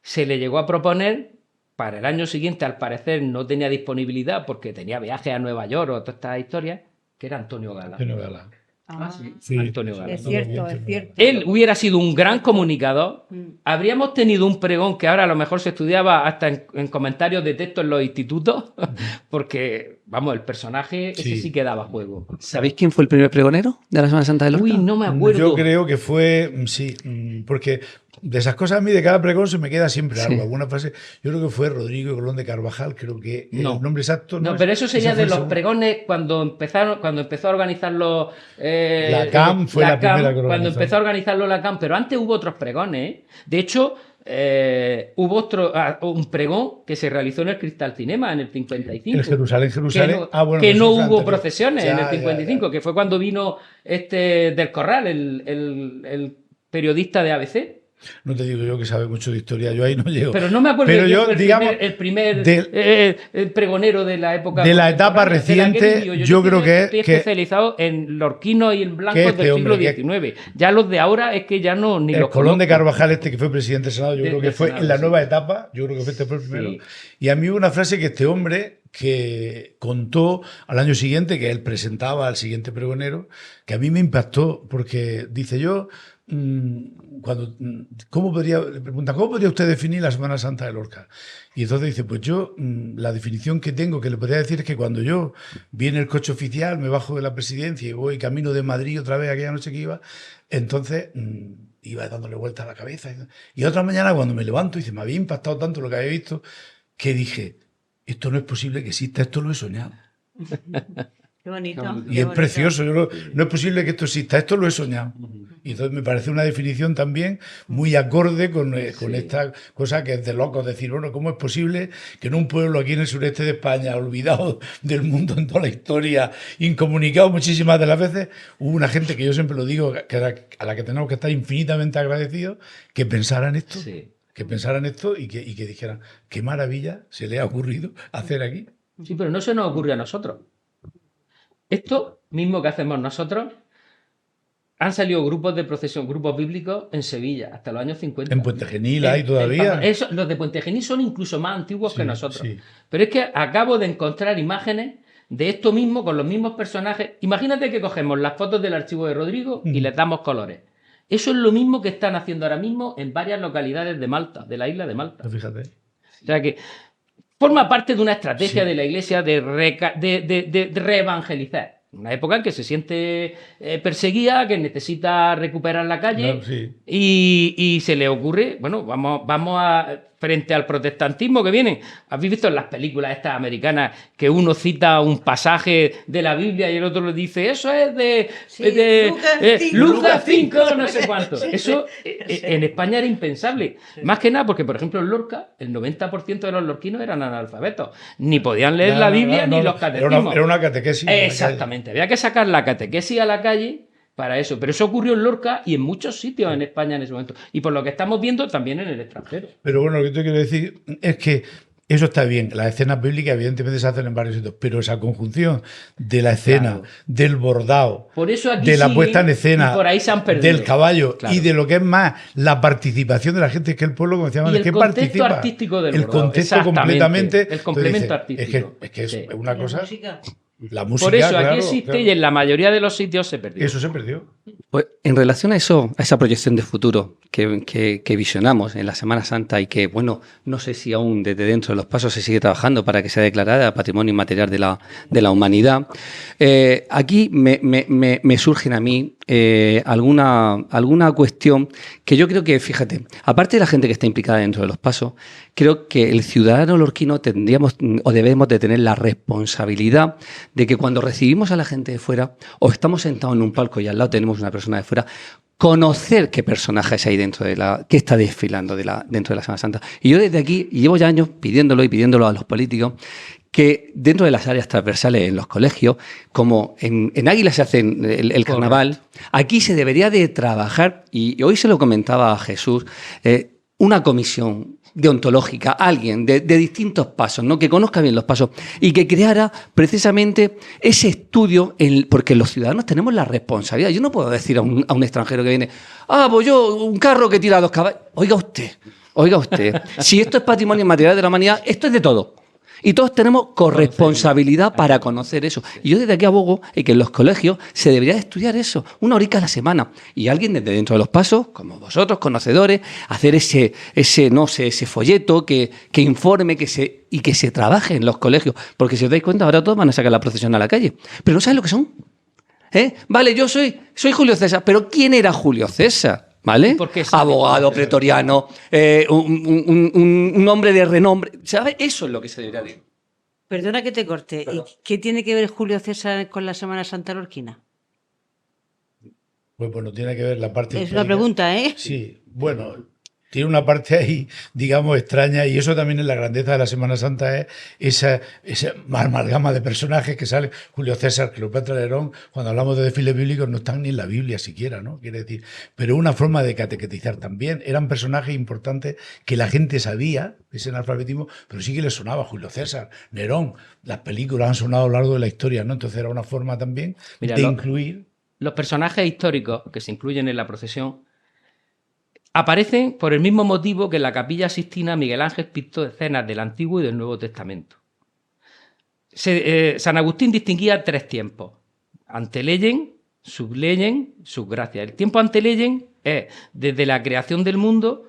Se le llegó a proponer, para el año siguiente, al parecer no tenía disponibilidad porque tenía viajes a Nueva York o todas estas historias, que era Antonio Gala. Antonio Gala. Sí. Antonio Gala. Es cierto, es cierto. Él hubiera sido un gran comunicador. Habríamos tenido un pregón que ahora a lo mejor se estudiaba hasta en comentarios de texto en los institutos, porque, vamos, el personaje ese sí que daba juego. ¿Sabéis quién fue el primer pregonero de la Semana Santa de Lorca? Uy, no me acuerdo. Yo creo que fue, sí, porque de esas cosas a mí de cada pregón se me queda siempre algo, alguna frase. Yo creo que fue Rodrigo Colón de Carvajal, creo que el nombre exacto no, pero eso sería de los pregones cuando empezó a organizarlo la CAM fue la primera que cuando empezó a organizarlo la CAM, pero antes hubo otros pregones, ¿eh? De hecho, hubo un pregón que se realizó en el Cristal Cinema en el 55. En Jerusalén. Que no hubo procesiones en el 55, que fue cuando vino del Corral, el periodista de ABC. No te digo yo que sabe mucho de historia, yo ahí no llego. Pero no me acuerdo pero yo, digamos, el primer pregonero de la época. De la etapa reciente, yo creo que estoy especializado en lorquinos y en blancos del siglo XIX. Ya los de ahora es que ya no ni los Colón de Carvajal, que fue presidente del Senado, yo creo que fue en la nueva etapa, yo creo que este fue el primero. Sí. Y a mí hubo una frase que este hombre que contó al año siguiente, que él presentaba al siguiente pregonero, que a mí me impactó, porque dice yo... ¿cómo podría usted definir la Semana Santa de Lorca? Y entonces dice, pues yo, la definición que tengo, que le podría decir, es que cuando yo viene el coche oficial, me bajo de la presidencia y voy camino de Madrid otra vez aquella noche que iba, entonces iba dándole vuelta a la cabeza. Y otra mañana cuando me levanto, dice, me había impactado tanto lo que había visto, que dije, esto no es posible que exista, esto lo he soñado. Qué bonito. Y es precioso. No es posible que esto exista. Esto lo he soñado. Y entonces me parece una definición también muy acorde con esta cosa que es de locos. Decir, bueno, ¿cómo es posible que en un pueblo aquí en el sureste de España, olvidado del mundo en toda la historia, incomunicado muchísimas de las veces, hubo una gente que yo siempre lo digo, a la que tenemos que estar infinitamente agradecidos, que pensara en esto? Sí. Que pensaran esto y que dijeran, qué maravilla se le ha ocurrido hacer aquí. Sí, pero no se nos ocurre a nosotros. Esto mismo que hacemos nosotros, han salido grupos de procesión, grupos bíblicos en Sevilla, hasta los años 50. En Puente Genil hay todavía. Los de Puente Genil son incluso más antiguos que nosotros. Sí. Pero es que acabo de encontrar imágenes de esto mismo, con los mismos personajes. Imagínate que cogemos las fotos del archivo de Rodrigo y les damos colores. Eso es lo mismo que están haciendo ahora mismo en varias localidades de Malta, de la isla de Malta. Fíjate. O sea que forma parte de una estrategia de la Iglesia de reevangelizar. Una época en que se siente perseguida, que necesita recuperar la calle, y se le ocurre, bueno, vamos a frente al protestantismo que viene. ¿Habéis visto en las películas estas americanas que uno cita un pasaje de la Biblia y el otro le dice, eso es de Lucas 5, no sé cuánto? Eso en España era impensable. Más que nada porque, por ejemplo, en Lorca, el 90% de los lorquinos eran analfabetos. Ni podían leer la Biblia ni los catecismos. Era una catequesis. Exactamente. Había que sacar la catequesis a la calle para eso. Pero eso ocurrió en Lorca y en muchos sitios en España en ese momento. Y por lo que estamos viendo, también en el extranjero. Pero bueno, lo que te quiero decir es que eso está bien. Las escenas bíblicas evidentemente se hacen en varios sitios, pero esa conjunción de la escena, del bordado, por eso aquí de la puesta en escena, por ahí se han perdido, del caballo y de lo que es más la participación de la gente, que el pueblo, como decíamos, es que participa. El contexto artístico del bordado. El contexto completamente. El complemento artístico. Es que es una cosa... La música, por eso aquí existe y en la mayoría de los sitios se perdió. Eso se perdió. Pues en relación a eso, a esa proyección de futuro que visionamos en la Semana Santa y que, bueno, no sé si aún desde dentro de los pasos se sigue trabajando para que sea declarada Patrimonio Inmaterial de la Humanidad, aquí me surgen a mí alguna cuestión que yo creo que, fíjate, aparte de la gente que está implicada dentro de los pasos, creo que el ciudadano lorquino tendríamos o debemos de tener la responsabilidad de que cuando recibimos a la gente de fuera o estamos sentados en un palco y al lado tenemos una persona de fuera, conocer qué personajes hay dentro qué está desfilando dentro de la Semana Santa. Y yo desde aquí, y llevo ya años pidiéndolo a los políticos, que dentro de las áreas transversales en los colegios, como en Águila se hace el carnaval, aquí se debería de trabajar, y hoy se lo comentaba a Jesús, una comisión deontológica, alguien de distintos pasos, ¿no? Que conozca bien los pasos y que creara precisamente ese estudio, porque los ciudadanos tenemos la responsabilidad. Yo no puedo decir a un extranjero que viene, pues yo, un carro que tira 2 caballos. Oiga usted, si esto es patrimonio inmaterial de la humanidad, esto es de todo. Y todos tenemos corresponsabilidad para conocer eso. Y yo desde aquí abogo en que en los colegios se debería estudiar eso, 1 horita a la semana. Y alguien desde dentro de los pasos, como vosotros, conocedores, hacer ese folleto que informe y que se trabaje en los colegios. Porque si os dais cuenta, ahora todos van a sacar la procesión a la calle. Pero no saben lo que son. Vale, yo soy Julio César, pero ¿quién era Julio César? ¿Vale? Abogado, pretoriano, un hombre de renombre. ¿Sabes? Eso es lo que se debería decir. Perdona que te corte. ¿Y qué tiene que ver Julio César con la Semana Santa lorquina? Pues bueno, tiene que ver la parte... Es una pregunta, ¿eh? Sí, bueno, tiene una parte ahí, digamos, extraña, y eso también es la grandeza de la Semana Santa, es esa amalgama de personajes que salen. Julio César, Cleopatra, Nerón, cuando hablamos de desfiles bíblicos no están ni en la Biblia siquiera, ¿no? Quiere decir, pero una forma de catequetizar también. Eran personajes importantes que la gente sabía, ese analfabetismo, pero sí que les sonaba Julio César, Nerón. Las películas han sonado a lo largo de la historia, ¿no? Entonces era una forma también de incluir... Los personajes históricos que se incluyen en la procesión aparecen por el mismo motivo que en la Capilla Sixtina Miguel Ángel pintó escenas del Antiguo y del Nuevo Testamento. San Agustín distinguía 3 tiempos: anteleyen, subleyen, subgracia. El tiempo anteleyen es desde la creación del mundo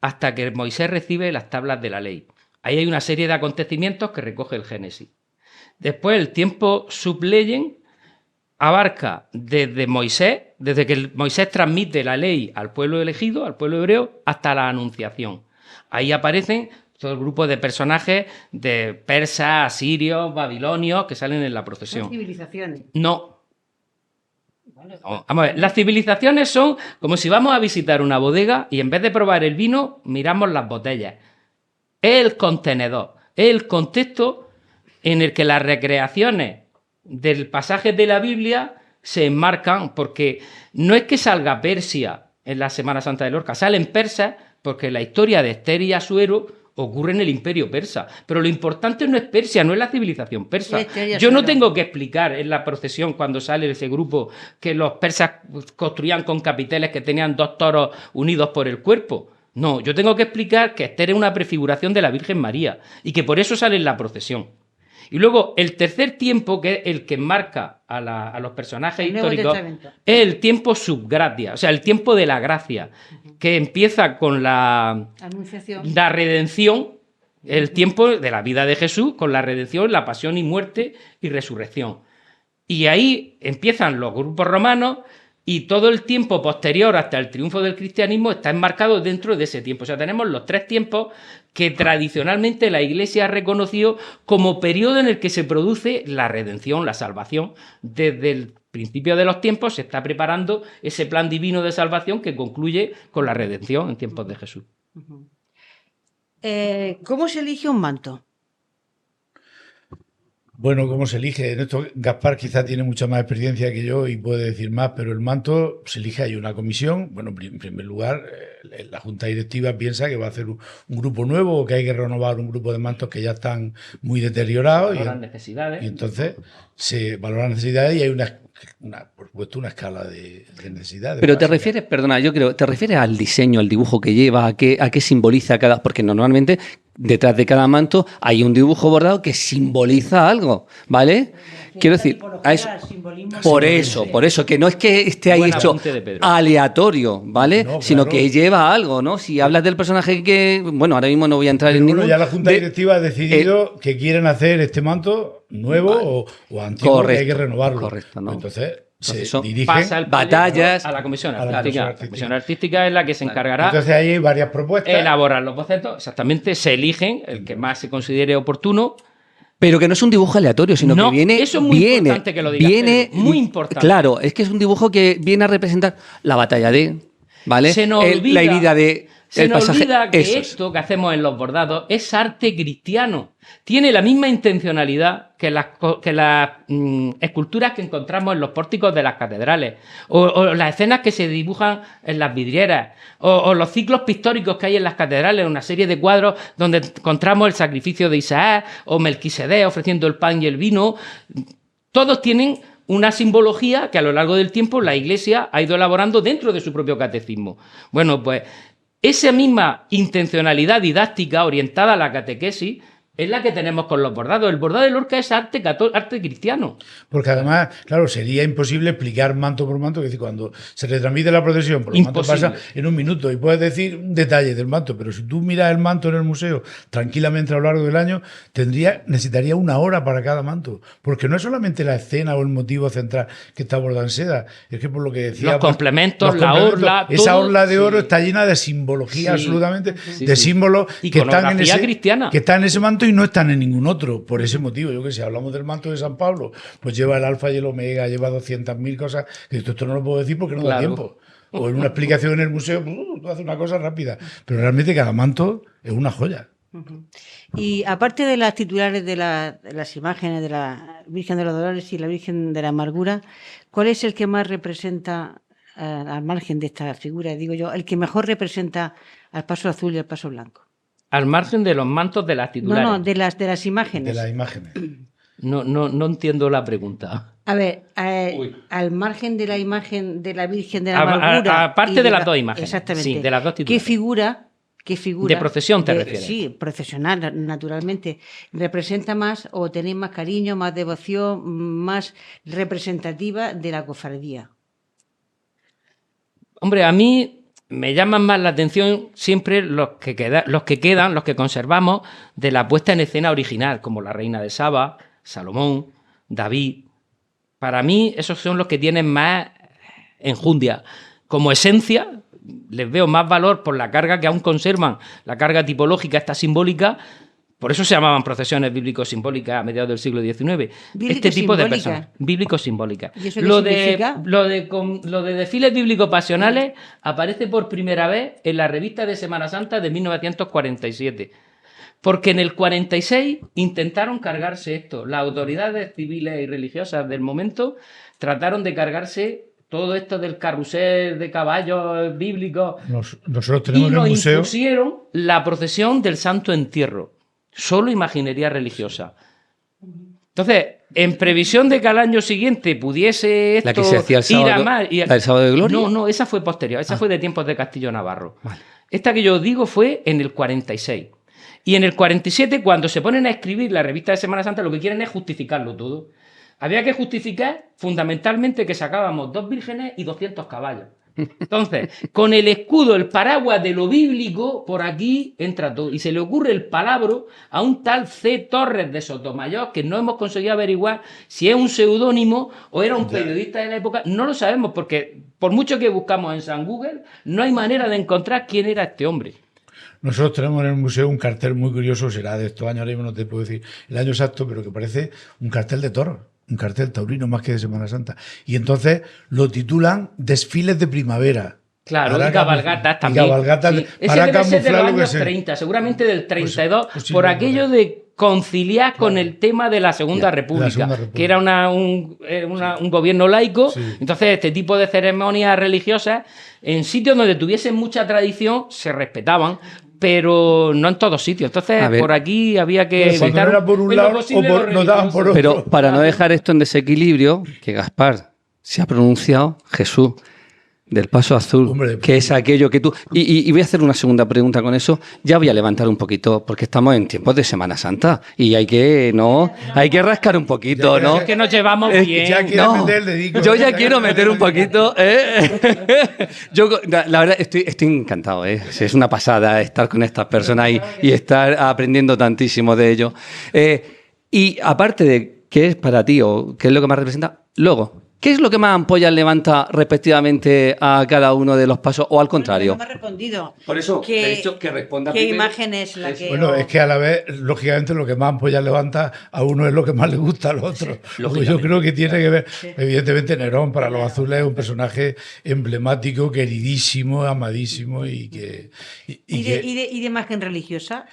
hasta que Moisés recibe las tablas de la ley. Ahí hay una serie de acontecimientos que recoge el Génesis. Después el tiempo subleyen abarca desde Moisés, desde que Moisés transmite la ley al pueblo elegido, al pueblo hebreo, hasta la Anunciación. Ahí aparecen todo el grupo de personajes de persas, asirios, babilonios que salen en la procesión. ¿Son civilizaciones? No. Vamos a ver, las civilizaciones son como si vamos a visitar una bodega y en vez de probar el vino, miramos las botellas. Es el contenedor, es el contexto en el que las recreaciones del pasaje de la Biblia se enmarcan, porque no es que salga Persia en la Semana Santa de Lorca, salen persas porque la historia de Esther y Asuero ocurre en el Imperio Persa. Pero lo importante no es Persia, no es la civilización persa. Yo no tengo que explicar en la procesión cuando sale ese grupo que los persas construían con capiteles que tenían 2 toros unidos por el cuerpo. No, yo tengo que explicar que Esther es una prefiguración de la Virgen María y que por eso sale en la procesión. Y luego el tercer tiempo, que es el que enmarca a los personajes históricos, es el tiempo subgratia, o sea, el tiempo de la gracia, que empieza con la redención, el tiempo de la vida de Jesús, con la redención, la pasión y muerte y resurrección. Y ahí empiezan los grupos romanos y todo el tiempo posterior hasta el triunfo del cristianismo está enmarcado dentro de ese tiempo. O sea, tenemos los 3 tiempos que tradicionalmente la Iglesia ha reconocido como periodo en el que se produce la redención, la salvación. Desde el principio de los tiempos se está preparando ese plan divino de salvación que concluye con la redención en tiempos de Jesús. ¿Cómo se elige un manto? Bueno, ¿cómo se elige? En esto Gaspar quizá tiene mucha más experiencia que yo y puede decir más, pero el manto se elige, hay una comisión. Bueno, en primer lugar, la Junta Directiva piensa que va a hacer un grupo nuevo o que hay que renovar un grupo de mantos que ya están muy deteriorados. Valoran necesidades. Y entonces se valoran necesidades y hay por supuesto, una escala de necesidades. Pero te refieres, perdona, yo creo, te refieres al diseño, al dibujo que lleva, a qué simboliza cada... Porque normalmente detrás de cada manto hay un dibujo bordado que simboliza algo, ¿vale? Quiero decir, por eso, que no es que esté ahí hecho aleatorio, ¿vale? No, sino claro, que lleva algo, ¿no? Si hablas del personaje que... Bueno, ahora mismo no voy a entrar en ningún... ya la Junta Directiva ha decidido que quieren hacer este manto nuevo o antiguo, correcto, que hay que renovarlo. Correcto, ¿no? Entonces pasa el batallas a la comisión artística. La comisión artística es la que se encargará. Entonces ahí hay varias propuestas. Elaborar los bocetos, exactamente, se eligen el que más se considere oportuno. Pero que no es un dibujo aleatorio, sino que viene... Eso es muy importante que lo digas, viene, Pedro, muy importante. Claro, es que es un dibujo que viene a representar la batalla de... ¿Vale? Se nos olvida, la herida de Se nos olvida que esto que hacemos en los bordados es arte cristiano. Tiene la misma intencionalidad que las esculturas que encontramos en los pórticos de las catedrales, o las escenas que se dibujan en las vidrieras, o los ciclos pictóricos que hay en las catedrales, una serie de cuadros donde encontramos el sacrificio de Isaac o Melquisedec ofreciendo el pan y el vino. Todos tienen una simbología que a lo largo del tiempo la Iglesia ha ido elaborando dentro de su propio catecismo. Bueno, pues esa misma intencionalidad didáctica orientada a la catequesis es la que tenemos con los bordados. El bordado de Lorca es arte cristiano. Porque además, claro, sería imposible explicar manto por manto. Es decir, cuando se retransmite la procesión, por los mantos pasa en un minuto y puedes decir un detalle del manto, pero si tú miras el manto en el museo tranquilamente a lo largo del año, necesitaría 1 hora para cada manto. Porque no es solamente la escena o el motivo central que está bordado en seda, es que por lo que decía... Los complementos, la orla... Esa todo, orla de oro está llena de simbología absolutamente, de símbolos que están en ese manto y no están en ningún otro, por ese motivo. Yo que sé, hablamos del manto de San Pablo, pues lleva el alfa y el omega, lleva 200.000 cosas, que esto no lo puedo decir porque no da tiempo. O en una explicación en el museo, tú haces una cosa rápida, pero realmente cada manto es una joya. Y aparte de las titulares de las imágenes de la Virgen de los Dolores y la Virgen de la Amargura, ¿cuál es el que más representa, al margen de esta figura, digo yo, el que mejor representa al paso azul y al paso blanco? Al margen de los mantos de las titulares. No, de las imágenes. De las imágenes. No entiendo la pregunta. A ver, al margen de la imagen de la Virgen de la Amargura... Aparte de las dos imágenes. Exactamente. Sí, de las dos titulares. ¿Qué figura? De procesión te refieres. Sí, procesional, naturalmente. ¿Representa más o tenéis más cariño, más devoción, más representativa de la cofradía? Hombre, a mí me llaman más la atención siempre los que conservamos de la puesta en escena original, como la Reina de Saba, Salomón, David. Para mí esos son los que tienen más enjundia. Como esencia, les veo más valor por la carga que aún conservan, la carga tipológica, esta simbólica. Por eso se llamaban procesiones bíblico-simbólicas a mediados del siglo XIX. Este tipo de personas. Bíblico-simbólicas. ¿Y eso qué significa? Lo de desfiles bíblico-pasionales aparece por primera vez en la revista de Semana Santa de 1947. Porque en el 46 intentaron cargarse esto. Las autoridades civiles y religiosas del momento trataron de cargarse todo esto del carrusel de caballos bíblicos. Nosotros tenemos en el museo... Y nos impusieron la procesión del Santo Entierro. Solo imaginería religiosa. Entonces, en previsión de que al año siguiente pudiese esto la que se hacía el sábado, ir a más... ¿La del sábado de gloria? No, esa fue posterior. Esa fue de tiempos de Castillo Navarro. Vale. Esta que yo digo fue en el 46. Y en el 47, cuando se ponen a escribir la revista de Semana Santa, lo que quieren es justificarlo todo. Había que justificar fundamentalmente que sacábamos 2 vírgenes y 200 caballos. Entonces, con el escudo, el paraguas de lo bíblico, por aquí entra todo. Y se le ocurre el palabro a un tal C. Torres de Sotomayor, que no hemos conseguido averiguar si es un seudónimo o era un periodista de la época. No lo sabemos, porque por mucho que buscamos en San Google, no hay manera de encontrar quién era este hombre. Nosotros tenemos en el museo un cartel muy curioso, será de estos años, ahora mismo no te puedo decir el año exacto, pero que parece un cartel de toros. Un cartel taurino más que de Semana Santa. Y entonces lo titulan Desfiles de Primavera. Claro, y cabalgatas también. Y cabalgatas sí. para camuflar de los lo que años sea. 30, seguramente del 32, por aquello de conciliar con el tema de la Segunda República, que era un gobierno laico. Sí. Entonces, este tipo de ceremonias religiosas, en sitios donde tuviesen mucha tradición, se respetaban, pero no en todos sitios. Entonces, por aquí había que evitar... No era por un lado o no daban por otro. Pero para no dejar esto en desequilibrio, que Gaspar se ha pronunciado Jesús del paso azul, hombre, que es aquello que tú... Y voy a hacer una segunda pregunta con eso. Ya voy a levantar un poquito, porque estamos en tiempos de Semana Santa y hay que rascar un poquito, ¿no? Es que nos llevamos bien. Yo ya quiero meter un poquito. Yo, la verdad, estoy encantado. Es una pasada estar con estas personas y estar aprendiendo tantísimo de ello. Y aparte de qué es para ti o qué es lo que más representa, luego, ¿Qué es lo que más ampollas levanta respectivamente a cada uno de los pasos o al contrario? No me ha respondido. Por eso he dicho que responda ¿Qué primero. imagen es la que...? Bueno, es que a la vez, lógicamente, lo que más ampollas levanta a uno es lo que más le gusta al otro. Pues yo creo que tiene que ver, evidentemente, Nerón para los azules es un personaje emblemático, queridísimo, amadísimo y que... ¿Y de imagen religiosa?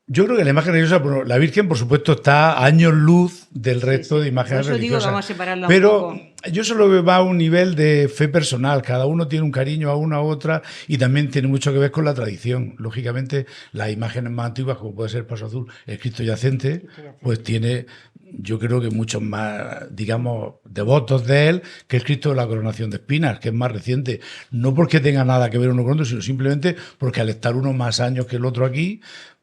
Yo creo que la imagen religiosa, bueno, la Virgen, por supuesto, está a años luz del resto de imágenes Por eso religiosas. digo que vamos a separarla Pero un poco. yo solo veo a un nivel de fe personal. Cada uno tiene un cariño a una u otra y también tiene mucho que ver con la tradición. Lógicamente, las imágenes más antiguas, como puede ser el Paso Azul, el Cristo Yacente, pues tiene, yo creo que muchos más, digamos, devotos de él que el Cristo de la Coronación de Espinas, que es más reciente. No porque tenga nada que ver uno con otro, sino simplemente porque al estar uno más años que el otro aquí,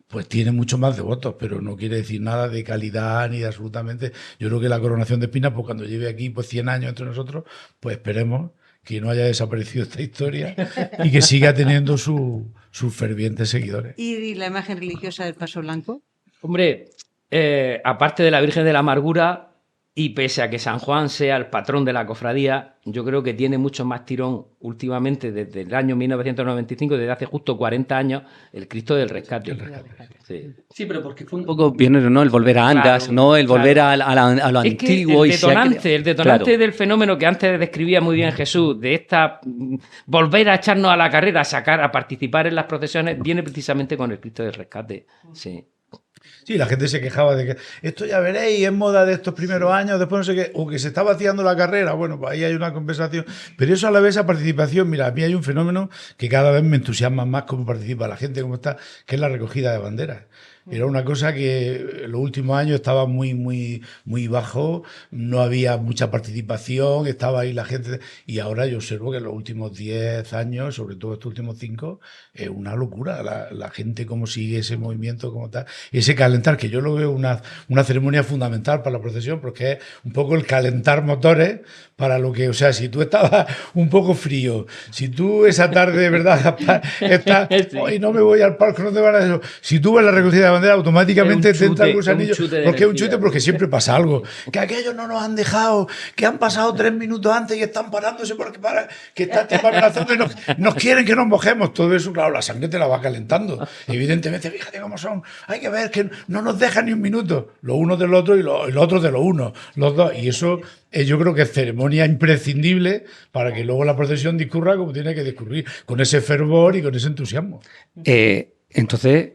pues tiene mucho más devotos, pero no quiere decir nada de calidad ni de absolutamente. Yo creo que la Coronación de Espinas, pues cuando lleve aquí pues 100 años entre nosotros, pues esperemos que no haya desaparecido esta historia y que siga teniendo sus fervientes seguidores. ¿Y la imagen religiosa del Paso Blanco? Hombre, aparte de la Virgen de la Amargura, y pese a que San Juan sea el patrón de la cofradía, yo creo que tiene mucho más tirón últimamente desde el año 1995, desde hace justo 40 años, el Cristo del Rescate. Sí, pero porque fue un poco pionero, ¿no? El volver a Andas, claro, ¿no? El volver claro. a lo es antiguo. Que el detonante claro. del fenómeno que antes describía muy bien Jesús, de esta volver a echarnos a la carrera, a participar en las procesiones, viene precisamente con el Cristo del Rescate. Sí. Sí, la gente se quejaba de que esto ya veréis, es moda de estos primeros años, después no sé qué, o que se está vaciando la carrera, bueno, pues ahí hay una conversación. Pero eso a la vez, esa participación, mira, a mí hay un fenómeno que cada vez me entusiasma más cómo participa la gente, cómo está, que es la recogida de banderas. Era una cosa que en los últimos años estaba muy bajo, no había mucha participación, estaba ahí la gente. Y ahora yo observo que en los últimos 10 años, sobre todo estos últimos 5, es una locura. La gente cómo sigue ese movimiento, cómo tal. Ese calentar, que yo lo veo una ceremonia fundamental para la procesión, porque es un poco el calentar motores para lo que, o sea, si tú estabas un poco frío, si tú esa tarde de verdad estás, hoy no me voy al parque, no te van a eso. Si tú ves la recogida de bandera, automáticamente te entra el gusanillo, porque es un chute, porque siempre pasa algo. Que aquellos no nos han dejado, que han pasado 3 minutos antes y están parándose porque que están amenazando y nos quieren que nos mojemos. Todo eso, claro, la sangre te la va calentando. Evidentemente, fíjate cómo son. Hay que ver que no nos dejan ni un minuto. Los unos del otro y los otros de los unos. Los dos. Y eso yo creo que es ceremonia imprescindible para que luego la procesión discurra como tiene que discurrir, con ese fervor y con ese entusiasmo. Entonces,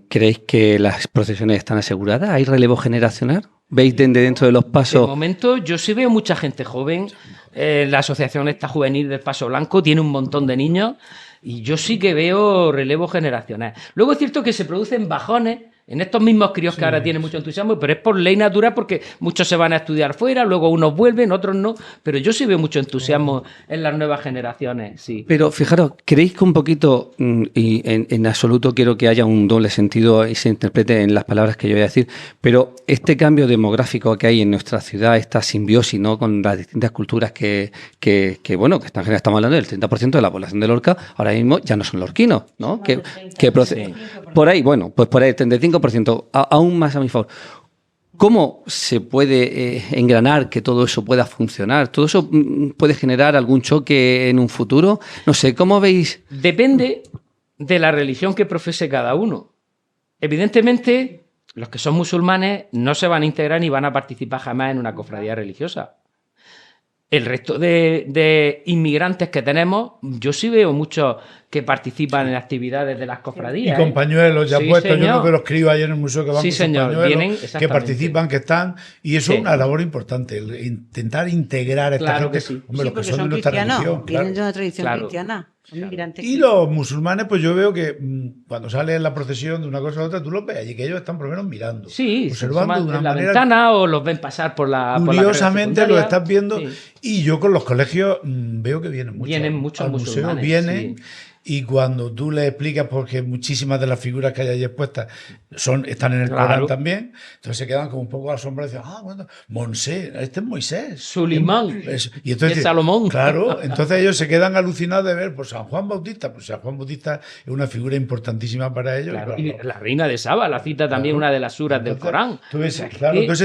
¿creéis que las procesiones están aseguradas? ¿Hay relevo generacional? ¿Veis dentro de los pasos? De momento, yo sí veo mucha gente joven. La asociación esta juvenil del Paso Blanco tiene un montón de niños y yo sí que veo relevo generacional. Luego es cierto que se producen bajones en estos mismos críos que ahora tienen mucho entusiasmo, pero es por ley natural porque muchos se van a estudiar fuera, luego unos vuelven, otros no, pero yo sí veo mucho entusiasmo en las nuevas generaciones, sí. Pero fijaros, ¿creéis que un poquito, y en absoluto quiero que haya un doble sentido y se interprete en las palabras que yo voy a decir, pero este cambio demográfico que hay en nuestra ciudad, esta simbiosis, ¿no?, con las distintas culturas que bueno, que estamos hablando del 30% de la población de Lorca, ahora mismo ya no son lorquinos, ¿no? Por ahí, bueno, pues por ahí el 35%, aún más a mi favor. ¿Cómo se puede engranar que todo eso pueda funcionar? ¿Todo eso puede generar algún choque en un futuro? No sé, ¿cómo veis? Depende de la religión que profese cada uno. Evidentemente, los que son musulmanes no se van a integrar ni van a participar jamás en una cofradía religiosa. El resto de inmigrantes que tenemos, yo sí veo muchos que participan en actividades de las cofradías. Y con pañuelos ya puestos, señor. yo creo que los críos ayer en el museo que van sí, con señor. pañuelos, Vienen, que participan, que están, y eso es una labor importante, el intentar integrar a esta claro gente. Que sí. Hombre, los que son de nuestra religión, vienen de una tradición cristiana. Y los musulmanes, pues yo veo que cuando sales en la procesión de una cosa a otra, tú los ves allí, que ellos están por lo menos mirando, observando de una la manera ventana o los ven pasar por la curiosamente por la lo estás viendo, sí. Y yo con los colegios veo que vienen muchos musulmanes, vienen. sí. y cuando tú le explicas, porque muchísimas de las figuras que hay allí expuestas están en el Corán también, entonces se quedan como un poco asombrados y dicen, bueno, Monsé, este es Moisés. Sulimán. Y entonces, Salomón. Claro, entonces ellos se quedan alucinados de ver, pues San Juan Bautista, pues San Juan Bautista es una figura importantísima para ellos. Claro, y la reina de Saba, la cita también una de las suras del Corán. Todo ese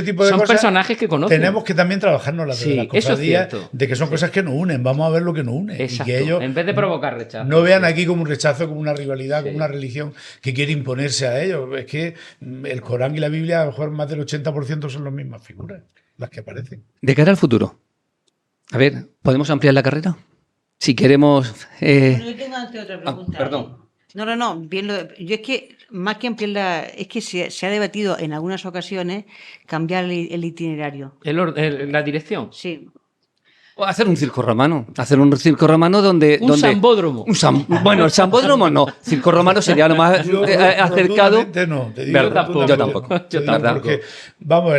tipo de son cosas personajes que conocen. Tenemos que también trabajarnos las cofradías, de que son cosas que nos unen, vamos a ver lo que nos une. Exacto. Y que ellos en vez de provocar rechazo. No vean aquí como un rechazo, como una rivalidad, como una religión que quiere imponerse a ellos. Es que el Corán y la Biblia, a lo mejor más del 80% son las mismas figuras, las que aparecen. De cara al futuro, a ver, ¿podemos ampliar la carrera? Si queremos... Bueno, yo tengo antes otra pregunta. Perdón. No, bien, yo es que más que ampliarla, es que se ha debatido en algunas ocasiones cambiar el itinerario. ¿La dirección? Sí. O hacer un circo romano. Hacer un circo romano donde... Un sambódromo. Bueno, el sambódromo no. Circo romano sería lo más acercado. No, te digo, yo tampoco. Porque, vamos,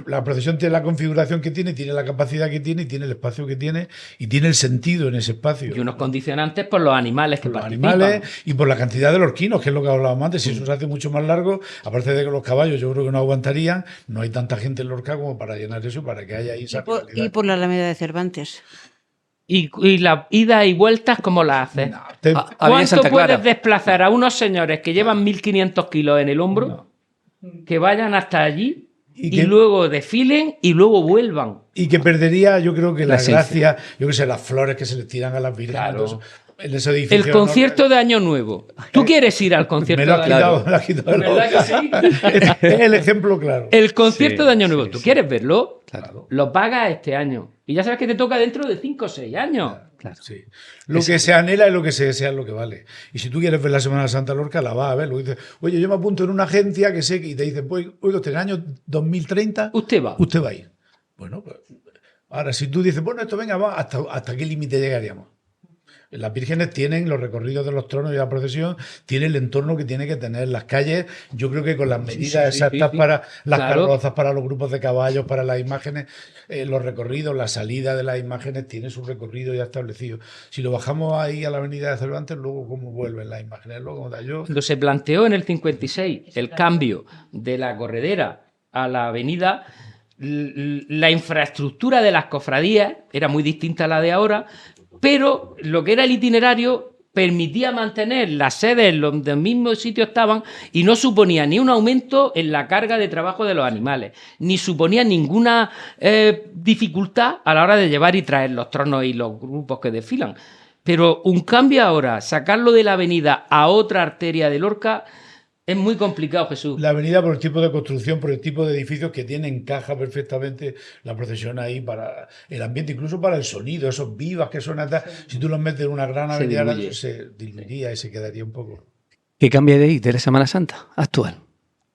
la procesión tiene la configuración que tiene la capacidad que tiene, y tiene el espacio que tiene, y tiene el sentido en ese espacio. Y unos condicionantes por los animales que participan. Animales y por la cantidad de lorquinos, que es lo que hablábamos antes. Si eso se hace mucho más largo, aparte de que los caballos yo creo que no aguantarían, no hay tanta gente en Lorca como para llenar eso, para que haya ahí esa y por la Alameda de Cervantes. ¿Y la ida y vueltas cómo la haces? ¿Cuánto puedes desplazar a unos señores que llevan 1.500 kilos en el hombro, que vayan hasta allí y luego desfilen y luego vuelvan? Y que perdería, yo creo que la gracia, yo que sé, las flores que se les tiran a las vírgenes. Claro. En ese edificio, el concierto de Año Nuevo. ¿Tú quieres ir al concierto de Año Nuevo? Me lo has quitado. ¿Verdad que sí? Es el ejemplo claro. El concierto de Año Nuevo. ¿Tú quieres verlo? Claro. Lo pagas este año. Y ya sabes que te toca dentro de 5 o 6 años. Claro. Sí. Lo que se anhela es lo que se desea, es lo que vale. Y si tú quieres ver la Semana Santa Lorca, la vas a ver. Lo dices, oye, yo me apunto en una agencia que sé que... Y te dicen, pues, oiga, usted en el año 2030... Usted va a ir. Bueno, pues... Ahora, si tú dices, bueno, esto venga, va, ¿hasta qué límite llegaríamos? Las vírgenes tienen los recorridos de los tronos y la procesión, tiene el entorno que tiene que tener. Las calles, yo creo que con las medidas exactas para las carrozas, para los grupos de caballos, para las imágenes, los recorridos, la salida de las imágenes tiene su recorrido ya establecido. Si lo bajamos ahí a la avenida de Cervantes, luego cómo vuelven las imágenes. Cuando se planteó en el 56 el cambio de la corredera a la avenida, la infraestructura de las cofradías era muy distinta a la de ahora, pero lo que era el itinerario permitía mantener las sedes donde el mismo sitio estaban y no suponía ni un aumento en la carga de trabajo de los animales, ni suponía ninguna dificultad a la hora de llevar y traer los tronos y los grupos que desfilan. Pero un cambio ahora, sacarlo de la avenida a otra arteria de Lorca, es muy complicado, Jesús. La avenida por el tipo de construcción, por el tipo de edificios que tiene, encaja perfectamente la procesión ahí para el ambiente, incluso para el sonido, esos vivas que suenan. Si tú los metes en una gran avenida, se diluiría y se quedaría un poco. ¿Qué cambiaréis de la Semana Santa actual?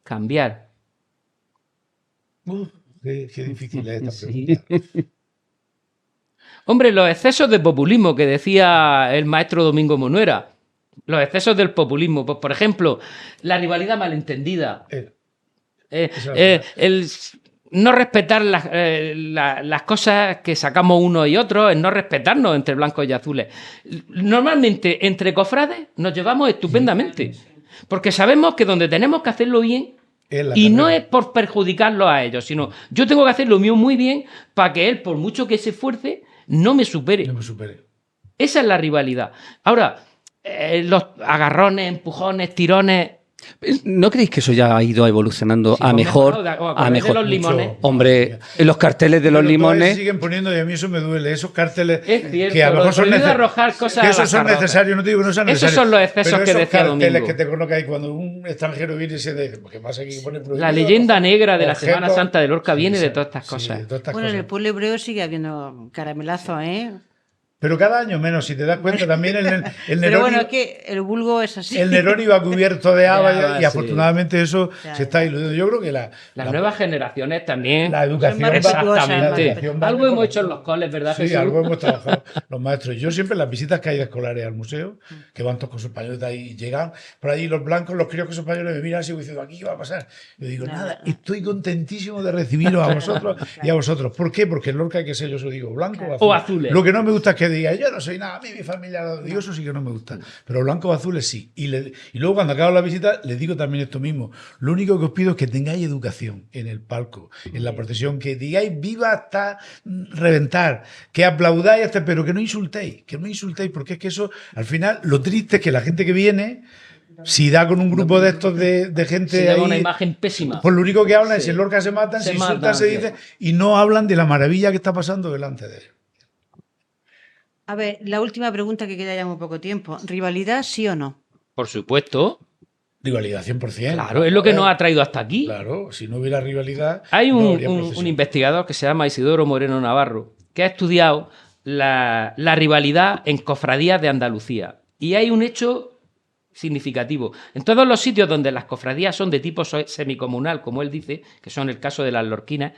Cambiar. Qué difícil es esta pregunta. Hombre, los excesos de populismo que decía el maestro Domingo Monuera. Los excesos del populismo, pues por ejemplo, la rivalidad malentendida, el no respetar las cosas que sacamos uno y otro, el no respetarnos entre blancos y azules. Normalmente entre cofrades nos llevamos estupendamente, porque sabemos que donde tenemos que hacerlo bien, y no es por perjudicarlo a ellos, sino yo tengo que hacer lo mío muy bien para que él, por mucho que se esfuerce, no me supere. Esa es la rivalidad. Ahora, los agarrones, empujones, tirones. ¿No creéis que eso ya ha ido evolucionando a mejor? A mejor. Los limones. Hombre, los carteles de los limones. Siguen poniendo, y a mí eso me duele. Esos carteles es cierto, que a lo mejor son necesarios. No te digo que no sean necesarios. Esos son los excesos que decía Domingo. Carteles que te colocan ahí cuando un extranjero viene y se dice, porque pasa aquí que pone prohibido. La leyenda negra de la Semana Santa de Lorca viene de todas estas cosas. Bueno, en el pueblo hebreo sigue habiendo caramelazos, ¿eh? Pero cada año menos, si te das cuenta, también el Nerón. Pero bueno, es que el vulgo es así. El Nerón iba cubierto de haba y afortunadamente eso se está diluyendo. Yo creo que las nuevas generaciones también. La educación. Exactamente. Algo hemos hecho en los coles, ¿verdad, Sí, Jesús? algo hemos trabajado los maestros. Yo siempre en las visitas que hay de escolares al museo, que van todos con sus pañoletas ahí y llegan por ahí los blancos, los críos con sus pañoletas me miran así diciendo, ¿aquí qué va a pasar? Yo digo, nada, estoy contentísimo de recibiros a vosotros y a vosotros. ¿Por qué? Porque en Lorca hay que ser, yo os digo, blanco o azul. O azules. Lo que no me gusta es que diga, yo no soy nada, a mí mi familia, digo, eso sí que no me gusta. Pero blancos azules sí. Y luego cuando acabo la visita les digo también esto mismo. Lo único que os pido es que tengáis educación en el palco, en la procesión, que digáis viva hasta reventar, que aplaudáis hasta, pero que no insultéis, porque es que eso, al final, lo triste es que la gente que viene, si da con un grupo de estos de gente se ahí, una imagen pésima. Pues lo único que hablan es en Lorca se matan, se insultan, se dice, y no hablan de la maravilla que está pasando delante de ellos. A ver, la última pregunta, que queda ya muy poco tiempo. ¿Rivalidad, sí o no? Por supuesto. Rivalidad 100%. Claro, es lo que nos ha traído hasta aquí. Claro, si no hubiera rivalidad... Hay un investigador que se llama Isidoro Moreno Navarro, que ha estudiado la rivalidad en cofradías de Andalucía. Y hay un hecho significativo. En todos los sitios donde las cofradías son de tipo semicomunal, como él dice, que son el caso de las lorquinas,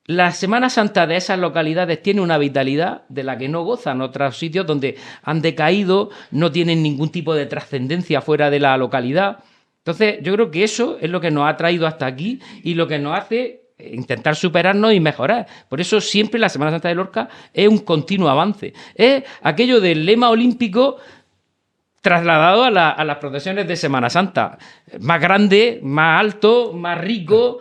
la Semana Santa de esas localidades tiene una vitalidad de la que no gozan otros sitios donde han decaído, no tienen ningún tipo de trascendencia fuera de la localidad. Entonces, yo creo que eso es lo que nos ha traído hasta aquí y lo que nos hace intentar superarnos y mejorar. Por eso siempre la Semana Santa de Lorca es un continuo avance. Es aquello del lema olímpico trasladado a las procesiones de Semana Santa. Más grande, más alto, más rico.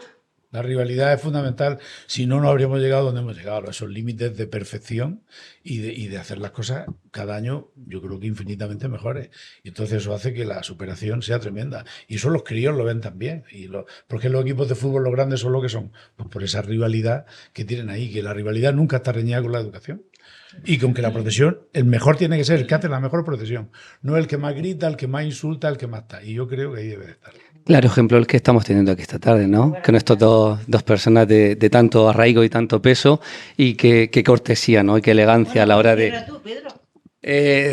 La rivalidad es fundamental, si no, no habríamos llegado donde hemos llegado, a esos límites de perfección y de hacer las cosas cada año, yo creo que infinitamente mejores. Y entonces eso hace que la superación sea tremenda. Y eso los críos lo ven también. Porque los equipos de fútbol, los grandes, son lo que son. Pues por esa rivalidad que tienen ahí, que la rivalidad nunca está reñida con la educación. Y con que la procesión, el mejor tiene que ser el que hace la mejor procesión, no el que más grita, el que más insulta, el que más está. Y yo creo que ahí debe de estar. Claro ejemplo el que estamos teniendo aquí esta tarde, ¿no? Con estos dos personas de tanto arraigo y tanto peso, y qué cortesía, ¿no? Y qué elegancia a la hora de...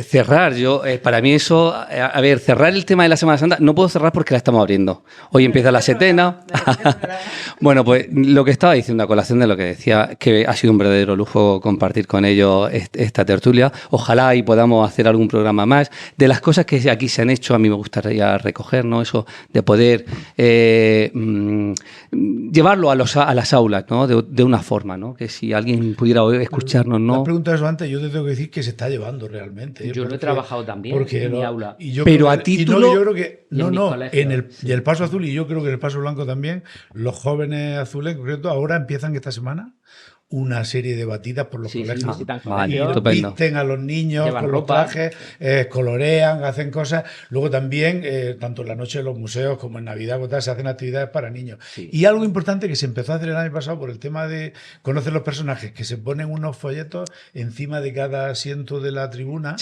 Cerrar, para mí eso, a ver, cerrar el tema de la Semana Santa, no puedo cerrar porque la estamos abriendo. Hoy empieza la setena. Bueno, pues lo que estaba diciendo a colación de lo que decía, que ha sido un verdadero lujo compartir con ellos esta tertulia. Ojalá y podamos hacer algún programa más. De las cosas que aquí se han hecho, a mí me gustaría recoger, ¿no? Eso de poder llevarlo a las aulas, ¿no? De una forma, ¿no? Que si alguien pudiera escucharnos, ¿no? Las preguntas eso antes, yo te tengo que decir que se está llevando realmente. Yo lo he trabajado también en mi aula. Pero a título... yo creo que... y el Paso Azul, y yo creo que en el Paso Blanco también, los jóvenes azules en concreto, ahora empiezan esta semana una serie de batidas por los colegios. Visten a los niños con los trajes, colorean, hacen cosas. Luego también, tanto en la noche de los museos como en Navidad, se hacen actividades para niños. Sí. Y algo importante que se empezó a hacer el año pasado por el tema de conocer los personajes, que se ponen unos folletos encima de cada asiento de la tribuna,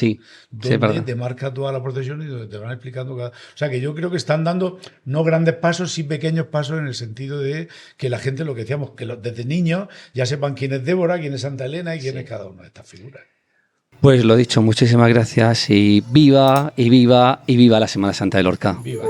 donde te marca toda la procesión y donde te van explicando cada... O sea, que yo creo que están dando no grandes pasos, sí pequeños pasos, en el sentido de que la gente, lo que decíamos, que desde niños ya sepan quién es Débora, quién es Santa Elena y quién es cada una de estas figuras. Pues lo dicho, muchísimas gracias y viva la Semana Santa de Lorca. Viva.